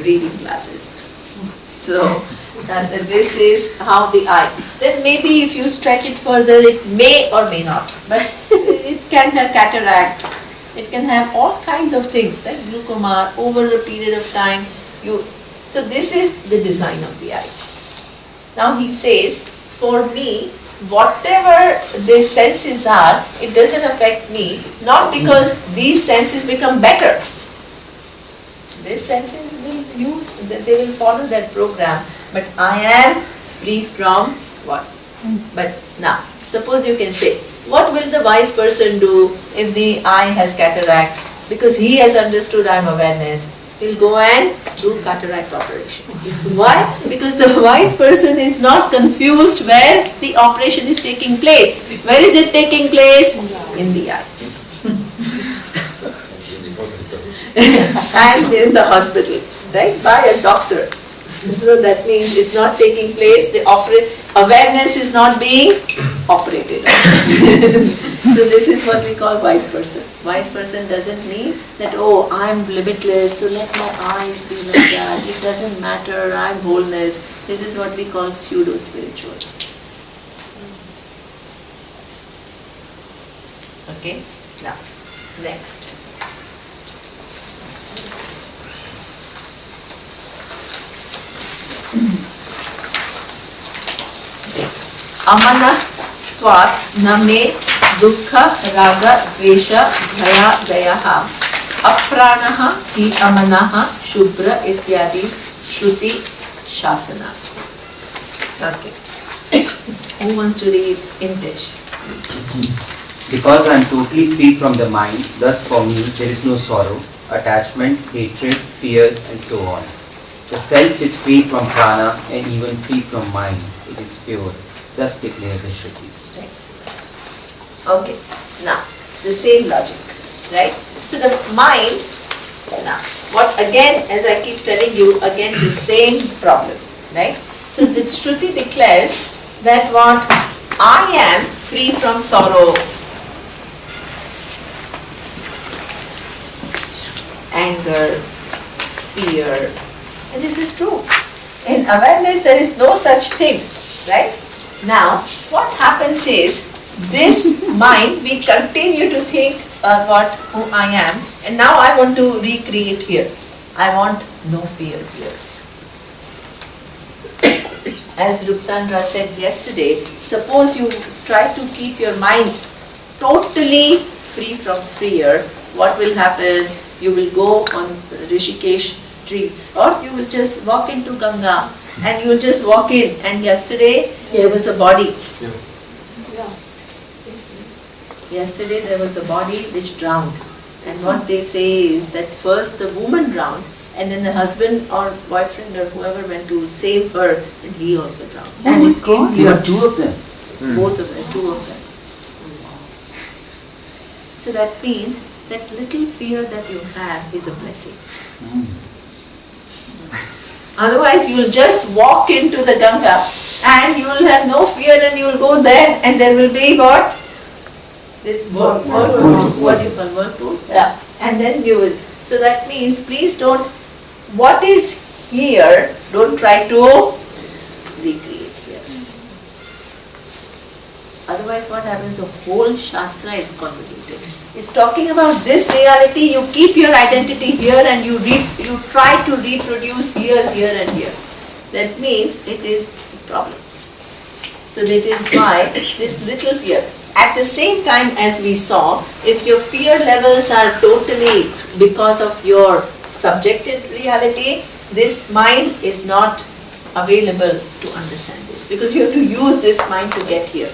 [SPEAKER 2] reading glasses. So this is how the eye. Then maybe if you stretch it further, it may or may not. But it can have cataract. It can have all kinds of things like glaucoma over a period of time. So this is the design of the eye. Now he says, for me, whatever these senses are, it doesn't affect me, not because these senses become better. These senses will use, they will follow that program, but I am free from what? But now, suppose you can say, what will the wise person do if the eye has cataract? Because he has understood I am awareness. He'll go and do cataract operation. Why? Because the wise person is not confused where the operation is taking place. Where is it taking place? In the eye. And in the hospital, right? By a doctor. So that means it's not taking place, the awareness is not being operated on. So this is what we call wise person. Wise person doesn't mean that, oh, I'm limitless, so let my eyes be like that. It doesn't matter, I'm wholeness. This is what we call pseudo-spiritual. Okay? Now, next. Amana tvat name dukkha raga dvesha bhaya dayaha apranaha hi amanaha shubra ityadi shruti shasana. Okay. Who wants to read English?
[SPEAKER 13] Because I am totally free from the mind, thus for me there is no sorrow, attachment, hatred, fear and so on. The self is free from prana and even free from mind. It is pure. Thus declare the Shrutis.
[SPEAKER 2] Excellent. Okay. Now, the same logic, right? So the mind, now, what again, as I keep telling you, again the same problem, right? So the Shruti declares that what? I am free from sorrow, anger, fear. And this is true. In awareness, there is no such things, right? Now, what happens is, this mind, we continue to think about who I am, and now I want to recreate here. I want no fear here. As Rupsandra said yesterday, suppose you try to keep your mind totally free from fear, what will happen? You will go on Rishikesh streets, or you will just walk into Ganga and you will just walk in, and yesterday there was a body. Yesterday there was a body which drowned, and what they say is that first the woman drowned, and then the husband or boyfriend or whoever went to save her, and he also drowned. And it came
[SPEAKER 13] There were two of them.
[SPEAKER 2] both of them, two of them. So that means that little fear that you have is a blessing. Otherwise you will just walk into the Ganga and you will have no fear, and you will go there and there will be what? This whirlpool. What do you call whirlpool? Yeah. And then you will. So that means please don't, what is here, don't try to recreate here. Otherwise what happens? The whole Shastra is convoluted. It's talking about this reality, you keep your identity here and you try to reproduce here, here and here. That means it is a problem. So that is why this little fear. At the same time as we saw, if your fear levels are totally because of your subjective reality, this mind is not available to understand this, because you have to use this mind to get here.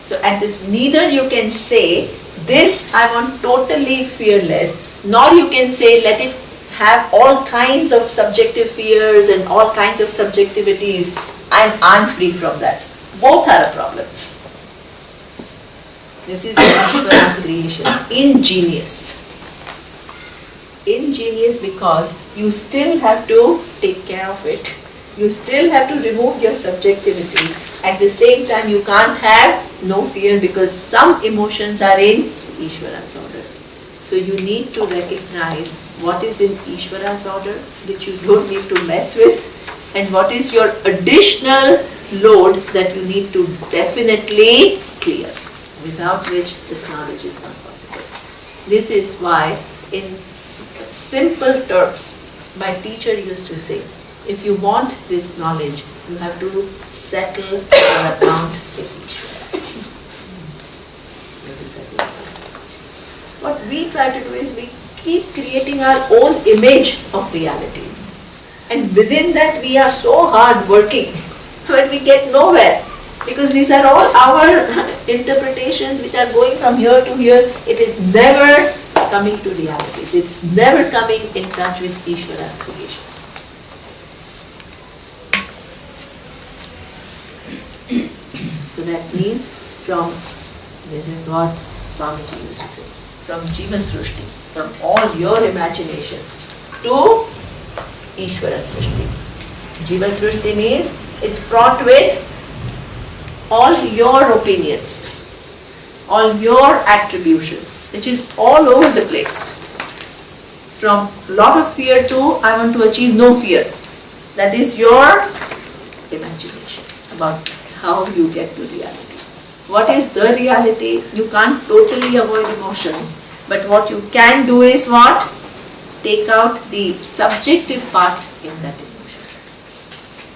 [SPEAKER 2] So at this, neither you can say this I want totally fearless, nor you can say let it have all kinds of subjective fears and all kinds of subjectivities, and I'm free from that. Both are a problem. This is Ishvara's creation. Ingenious. Ingenious because you still have to take care of it. You still have to remove your subjectivity. At the same time, you can't have no fear because some emotions are in Ishvara's order. So you need to recognize what is in Ishvara's order, which you don't need to mess with, and what is your additional load that you need to definitely clear, without which this knowledge is not possible. This is why in simple terms, my teacher used to say, if you want this knowledge, You have to settle your account with Ishvara. You have to settle your account. What we try to do is we keep creating our own image of realities. And within that we are so hard working, but we get nowhere. Because these are all our interpretations which are going from here to here. It is never coming to realities. It's never coming in touch with Ishvara's creation. So that means from, this is what Swamiji used to say, from Jiva Srushti, from all your imaginations to Ishvara Srushti. Jiva Srushti means it's fraught with all your opinions, all your attributions, which is all over the place. From lot of fear to I want to achieve no fear. That is your imagination about how you get to reality. What is the reality? You can't totally avoid emotions, but what you can do is what? Take out the subjective part in that emotion.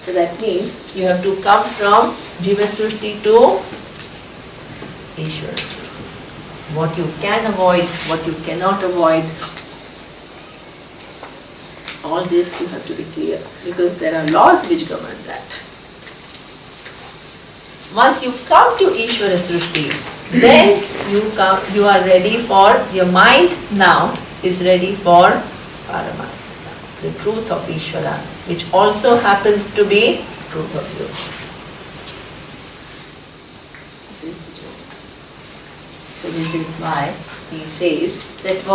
[SPEAKER 2] So that means you have to come from Jiva Srushti to Ishvara Srushti. What you can avoid, what you cannot avoid, all this you have to be clear, because there are laws which govern that. Once you come to Ishvara Srushti, then you are ready for, your mind now is ready for Paramatma, the truth of Ishvara, which also happens to be truth of you. This is the truth. So this is why he says that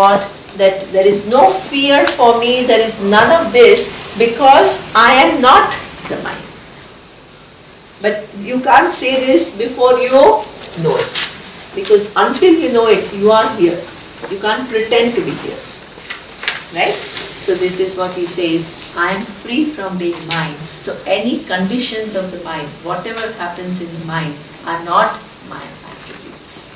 [SPEAKER 2] that there is no fear for me, there is none of this, because I am not the mind. But you can't say this before you know it. Because until you know it, you are here. You can't pretend to be here. Right? So this is what he says, I am free from being mind. So any conditions of the mind, whatever happens in the mind, are not my attributes.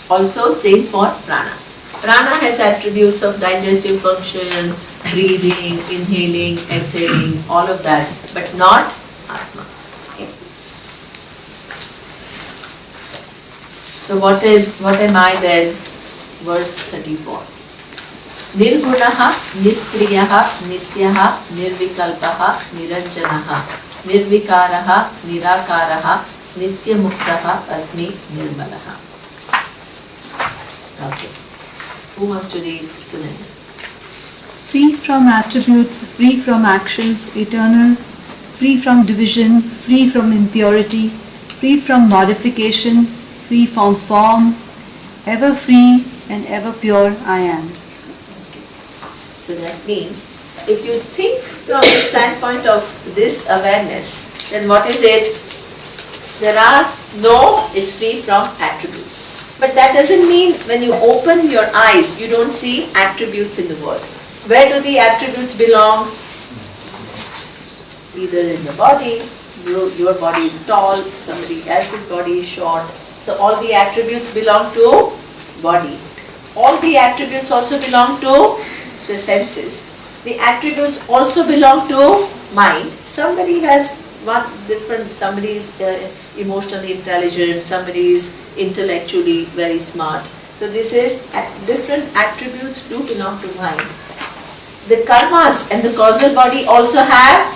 [SPEAKER 2] Also same for prana. Prana has attributes of digestive function, breathing, inhaling, exhaling, all of that, but not Atma. Okay. So what am I then? Verse 34. Nirgunaha, niskriyaha, nityaha, nirvikalpaha, niranjanaha, nirvikaraha, nirakaraha, nityamuktaha, asmi, nirmalaha. Okay. Who wants to read Sunanda?
[SPEAKER 14] Free from attributes, free from actions, eternal, free from division, free from impurity, free from modification, free from form, ever free and ever pure I am.
[SPEAKER 2] Okay. So that means, if you think from the standpoint of this awareness, then what is it? Is free from attributes. But that doesn't mean when you open your eyes, you don't see attributes in the world. Where do the attributes belong? Either in the body, your body is tall, somebody else's body is short. So all the attributes belong to body. All the attributes also belong to the senses. The attributes also belong to mind. Somebody has one different, somebody is emotionally intelligent, somebody is intellectually very smart. So this is, different attributes do belong to mind. The karmas and the causal body also have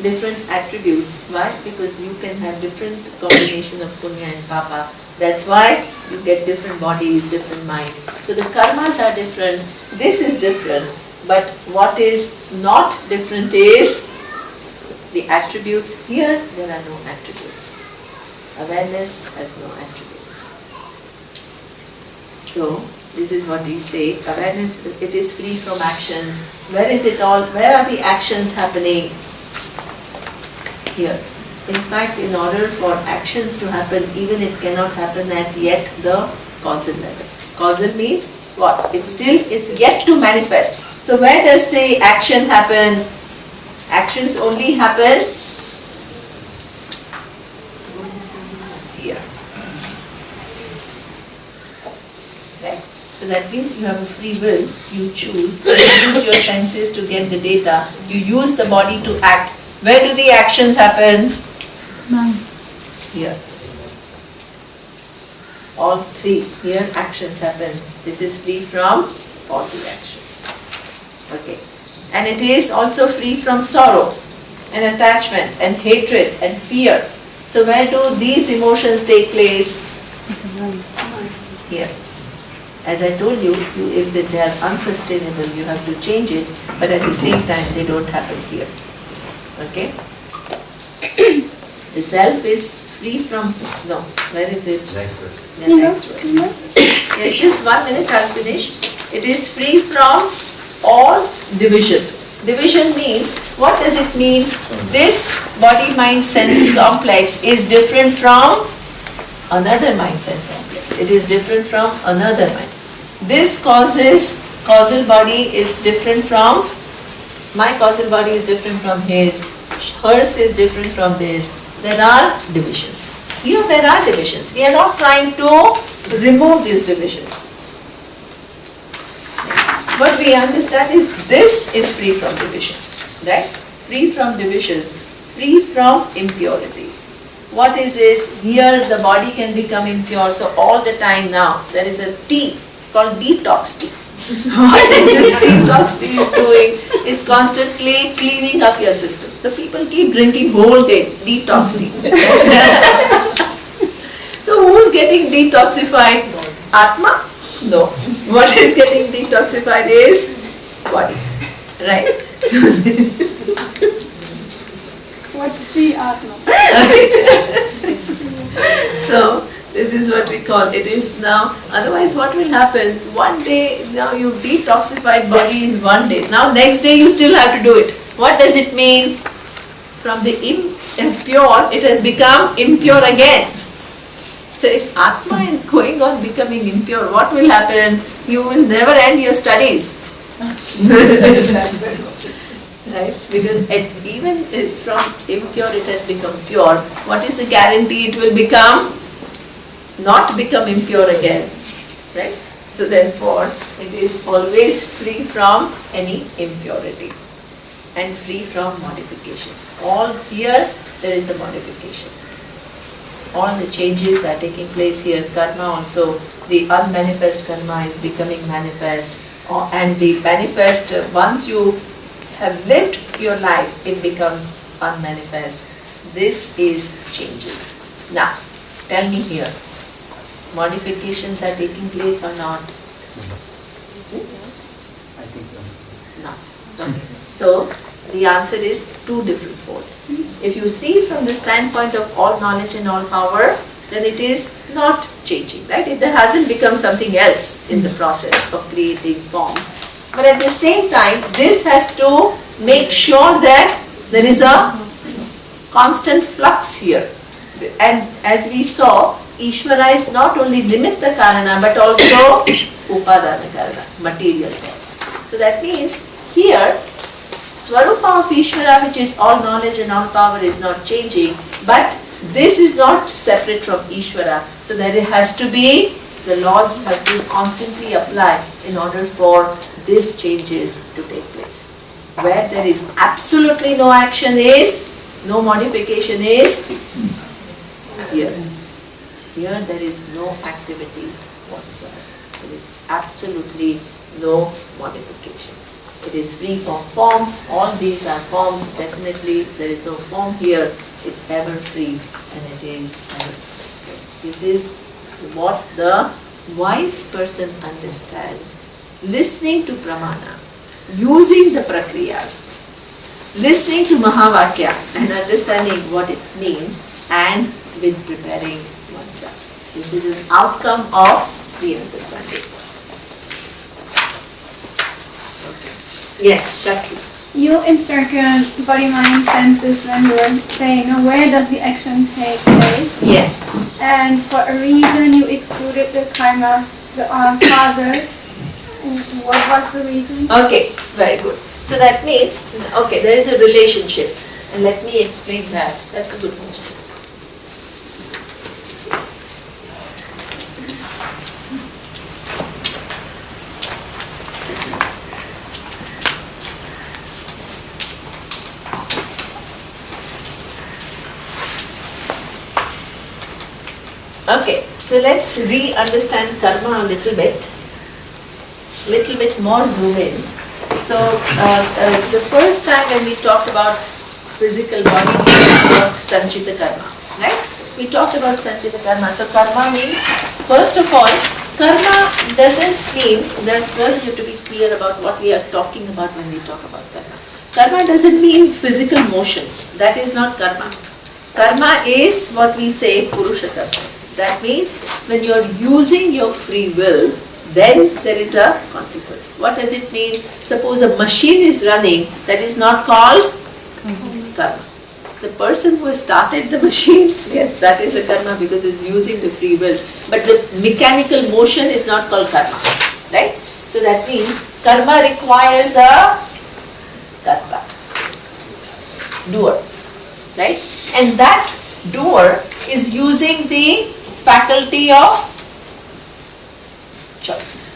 [SPEAKER 2] different attributes. Why? Because you can have different combination of punya and papa. That's why you get different bodies, different minds. So the karmas are different, this is different, but what is not different is the attributes. Here there are no attributes. Awareness has no attributes. So this is what we say, awareness, it is free from actions. Where is it all? Where are the actions happening? Here. In fact, in order for actions to happen, even it cannot happen at yet the causal level. Causal means what? It's yet to manifest. So where does the action happen? Actions only happen here. Right? So that means you have a free will, you choose, you use your senses to get the data, you use the body to act. Where do the actions happen? Here. All three, here actions happen. This is free from all the actions. Okay. And it is also free from sorrow and attachment and hatred and fear. So where do these emotions take place? Here. As I told you, if they are unsustainable, you have to change it, but at the same time they don't happen here. Okay? The self is free from, no, where is it?
[SPEAKER 11] Next verse.
[SPEAKER 2] The next verse. Yes, just 1 minute, I'll finish. It is free from all division. Division means, what does it mean? This body, mind, sense complex is different from another mind, sense complex. It is different from another mind. This causal body is different from, my causal body is different from his, hers is different from this. There are divisions. Here there are divisions. We are not trying to remove these divisions. What we understand is this is free from divisions, right? Free from divisions, free from impurities. What is this? Here the body can become impure, so all the time now there is a tea called detox tea. What is this detox tea doing? It's constantly cleaning up your system. So people keep drinking whole day detox tea. So who's getting detoxified? Atma? No. What is getting detoxified is body. Right? So
[SPEAKER 12] What to see, Atma?
[SPEAKER 2] So this is what we call it is now. Otherwise, what will happen? One day now you detoxified body in 1 day. Now next day you still have to do it. What does it mean? From the impure, it has become impure again. So if Atma is going on becoming impure, what will happen? You will never end your studies. Right? Because even from impure it has become pure. What is the guarantee it will not become impure again? Right? So therefore, it is always free from any impurity and free from modification. All here there is a modification. All the changes are taking place here. Karma also, the unmanifest karma is becoming manifest, and the manifest, once you have lived your life, it becomes unmanifest. This is changing. Now, tell me here, modifications are taking place or not?
[SPEAKER 13] I think
[SPEAKER 2] Not. Okay. So, the answer is two different fold. If you see from the standpoint of all knowledge and all power, then it is not changing, right? It hasn't become something else in the process of creating forms. But at the same time, this has to make sure that there is a constant flux here. And as we saw, Ishvara is not only nimitta karana, but also upadana karana, material cause. So that means here, Swarupa of Ishvara, which is all knowledge and all power, is not changing, but this is not separate from Ishvara. So there has to be, the laws have to constantly apply in order for these changes to take place. Where there is absolutely no action is, no modification is here. Here there is no activity whatsoever. There is absolutely no modification. It is free from forms. All these are forms. Definitely there is no form here. It's ever free and it is ever free. This is what the wise person understands. Listening to pramana, using the prakriyas, listening to Mahavakya and understanding what it means, and with preparing oneself. This is an outcome of the understanding. Okay. Yes, Shakti.
[SPEAKER 12] You insert your body, mind, senses when you were saying, where does the action take place?
[SPEAKER 2] Yes.
[SPEAKER 12] And for a reason you excluded the karma, the causal. What was the reason?
[SPEAKER 2] Okay, very good. So that means, okay, there is a relationship. And let me explain that. That's a good question. Okay, so let's re-understand karma a little bit more zoom in. So the first time when we talked about physical body, we talked about sanchita karma, right? We talked about sanchita karma. So karma means, first of all, karma doesn't mean that first you have to be clear about what we are talking about when we talk about karma. Karma doesn't mean physical motion. That is not karma. Karma is what we say purusha karma. That means when you are using your free will, then there is a consequence. What does it mean? Suppose a machine is running, that is not called karma. The person who has started the machine, yes, that is a karma because it's using the free will. But the mechanical motion is not called karma, right? So that means karma requires a karta, doer, right? And that doer is using the faculty of choice.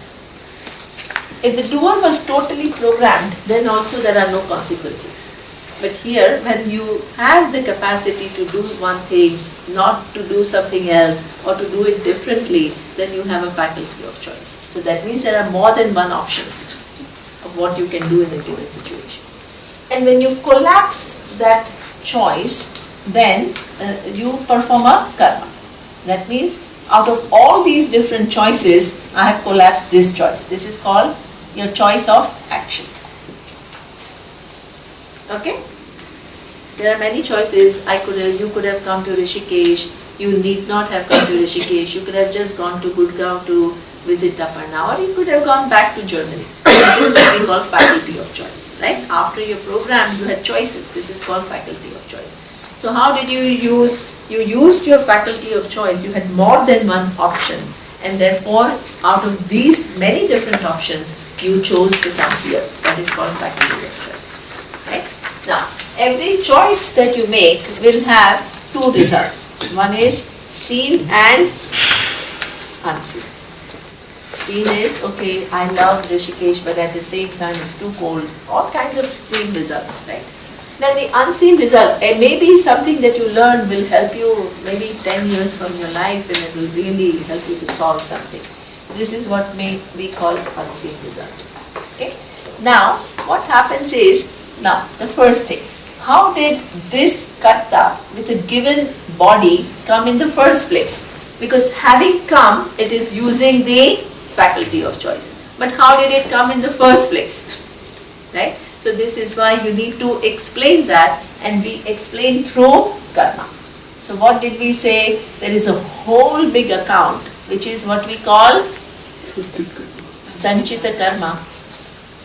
[SPEAKER 2] If the doer was totally programmed, then also there are no consequences. But here, when you have the capacity to do one thing, not to do something else, or to do it differently, then you have a faculty of choice. So that means there are more than one options of what you can do in a given situation. And when you collapse that choice, then you perform a karma. That means out of all these different choices, I have collapsed this choice. This is called your choice of action. Okay? There are many choices. You could have come to Rishikesh. You need not have come to Rishikesh. You could have just gone to Gurgaon to visit Aparna, or you could have gone back to Germany. This is what we call faculty of choice, right? After your program, you had choices. This is called faculty of choice. So how did you use? You used your faculty of choice. You had more than one option, and therefore, out of these many different options, you chose to come here. That is called faculty of choice, right? Now, every choice that you make will have two results. One is seen and unseen. Seen is, okay, I love Rishikesh, but at the same time it's too cold. All kinds of seen results, right? Then the unseen result, and maybe something that you learn will help you maybe 10 years from your life, and it will really help you to solve something. This is what we call unseen result. Okay? Now, what happens is, now the first thing, how did this karta with a given body come in the first place? Because having come, it is using the faculty of choice. But how did it come in the first place? Right? So this is why you need to explain that, and we explain through karma. So what did we say? There is a whole big account, which is what we call sanchita karma.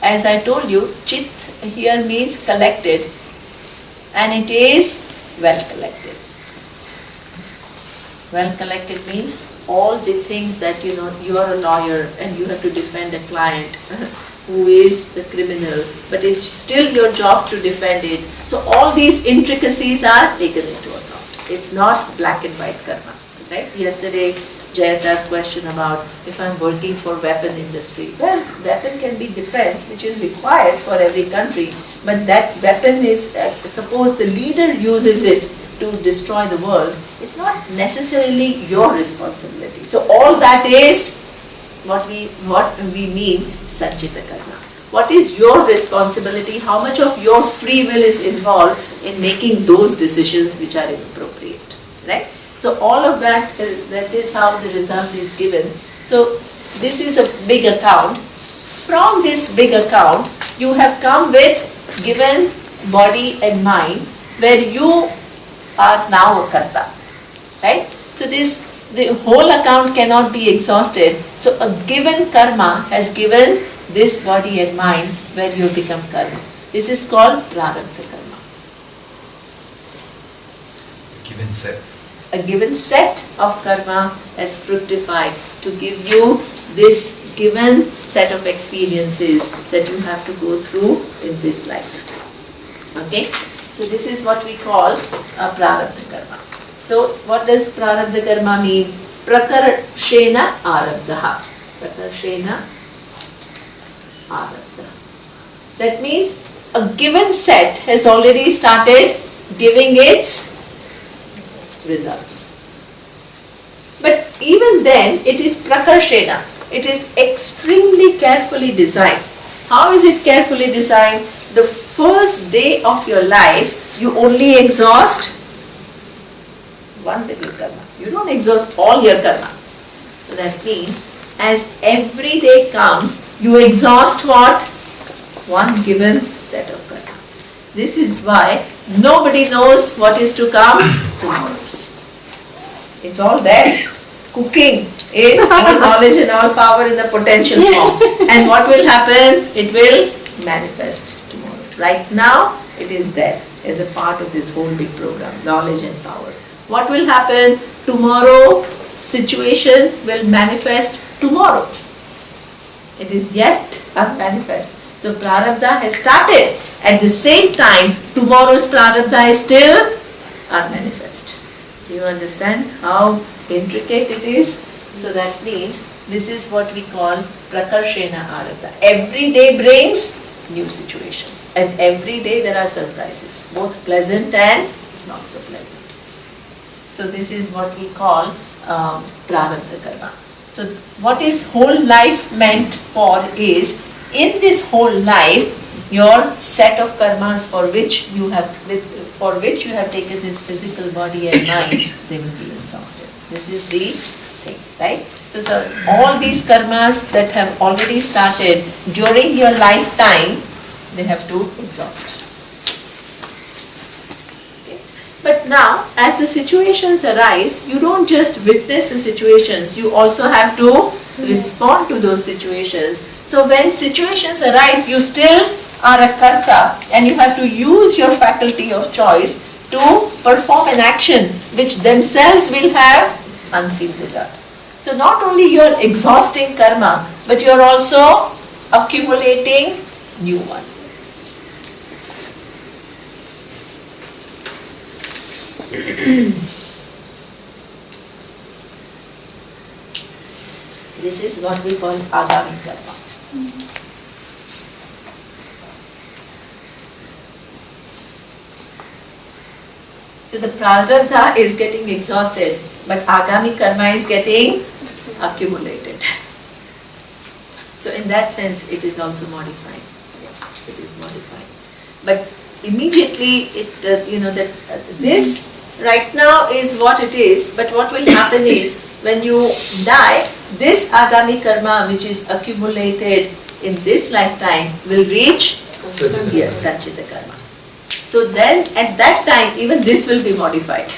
[SPEAKER 2] As I told you, chit here means collected, and it is well collected. Well collected means all the things that you are a lawyer and you have to defend a client who is the criminal, but it's still your job to defend it. So all these intricacies are taken into account. It's not black and white karma, right? Yesterday, Jayata's question about if I'm working for weapon industry. Well, weapon can be defense, which is required for every country, but that weapon is, suppose the leader uses it to destroy the world, it's not necessarily your responsibility. So all that is what we mean sanchita karma. What is your responsibility? How much of your free will is involved in making those decisions which are inappropriate, right? So all of that is how the result is given. So this is a big account. From this big account, you have come with given body and mind, where you are now a karta, right? So the whole account cannot be exhausted. So a given karma has given this body and mind, where you become karma. This is called prarabdha karma.
[SPEAKER 7] Given set.
[SPEAKER 2] A given set of karma has fructified to give you this given set of experiences that you have to go through in this life. Okay? So this is what we call a prarabdha karma. So what does prarabdha karma mean? Prakarshena arabdha. Prakarshena arabdha. That means a given set has already started giving its results. But even then, it is prakarshena. It is extremely carefully designed. How is it carefully designed? The first day of your life, you only exhaust one little karma. You don't exhaust all your karmas. So that means, as every day comes, you exhaust what? One given set of karmas. This is why nobody knows what is to come tomorrow. It's all there, cooking in all knowledge and all power in the potential form. And what will happen? It will manifest tomorrow. Right now, it is there as a part of this whole big program, knowledge and power. What will happen? Tomorrow, situation will manifest tomorrow. It is yet unmanifest. So prarabdha has started. At the same time, tomorrow's prarabdha is still unmanifest. Do you understand how intricate it is? So that means this is what we call prakarshena arabdha. Every day brings new situations, and every day there are surprises, both pleasant and not so pleasant. So this is what we call prarabdha karma. So what is whole life meant for is, in this whole life, your set of karmas for which you have taken this physical body and mind, they will be exhausted. This is the thing, right? So all these karmas that have already started during your lifetime, they have to exhaust. But now, as the situations arise, you don't just witness the situations, you also have to respond to those situations. So when situations arise, you still are a karta, and you have to use your faculty of choice to perform an action which themselves will have unseen result. So not only you are exhausting karma, but you are also accumulating new one. This is what we call agami karma. So the prarabdha is getting exhausted, but agami karma is getting accumulated. So in that sense, it is also modifying. Yes, it is modifying. But immediately, this right now is what it is, but what will happen is, when you die, this agami karma which is accumulated in this lifetime will reach Sanchita karma. So then at that time even this will be modified.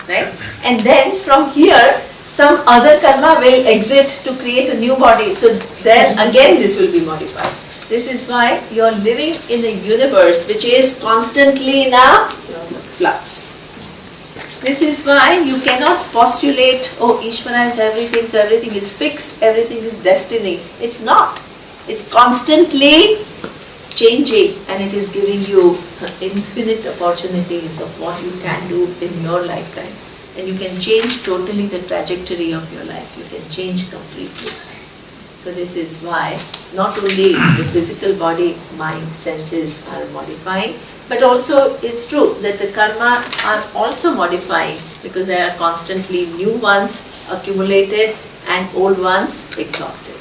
[SPEAKER 2] Right? And then from here some other karma will exit to create a new body. So then again this will be modified. This is why you are living in a universe which is constantly in a flux. This is why you cannot postulate, oh, Ishvara is everything, so everything is fixed, everything is destiny. It's not. It's constantly changing, and it is giving you infinite opportunities of what you can do in your lifetime. And you can change totally the trajectory of your life. You can change completely. So this is why not only the physical body, mind, senses are modifying, but also it's true that the karma are also modifying, because there are constantly new ones accumulated and old ones exhausted.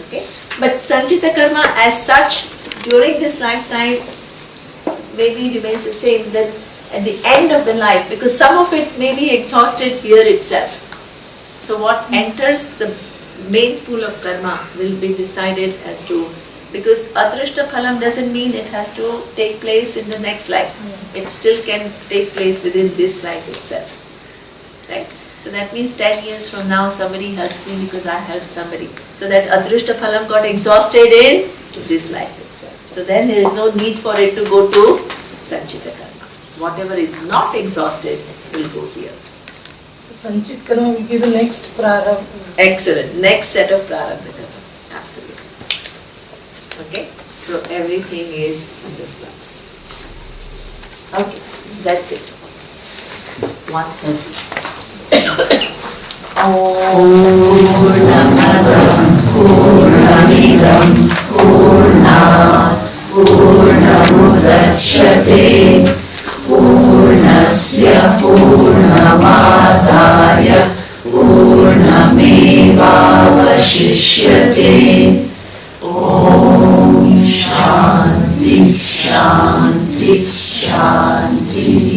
[SPEAKER 2] Okay? But Sanchita karma as such during this lifetime maybe remains the same then at the end of the life, because some of it may be exhausted here itself. So what enters the main pool of karma will be decided as to, because adrishta phalam doesn't mean it has to take place in the next life. It still can take place within this life itself. Right? So that means 10 years from now somebody helps me because I helped somebody. So that adrishta phalam got exhausted in this life itself. So then there is no need for it to go to sanchita karma. Whatever is not exhausted will go here.
[SPEAKER 8] So sanchita karma will be the next prarabdha.
[SPEAKER 2] Excellent. Next set of prarabdha karma. Absolutely. Okay, so everything is under flux. Okay, that's it. 1:30.
[SPEAKER 15] Purnamidam Purnat Purnamudachyate Purnasya Purnamadaya पूर्णमेवावशिष्यते ॐ शान्ति शान्ति शान्ति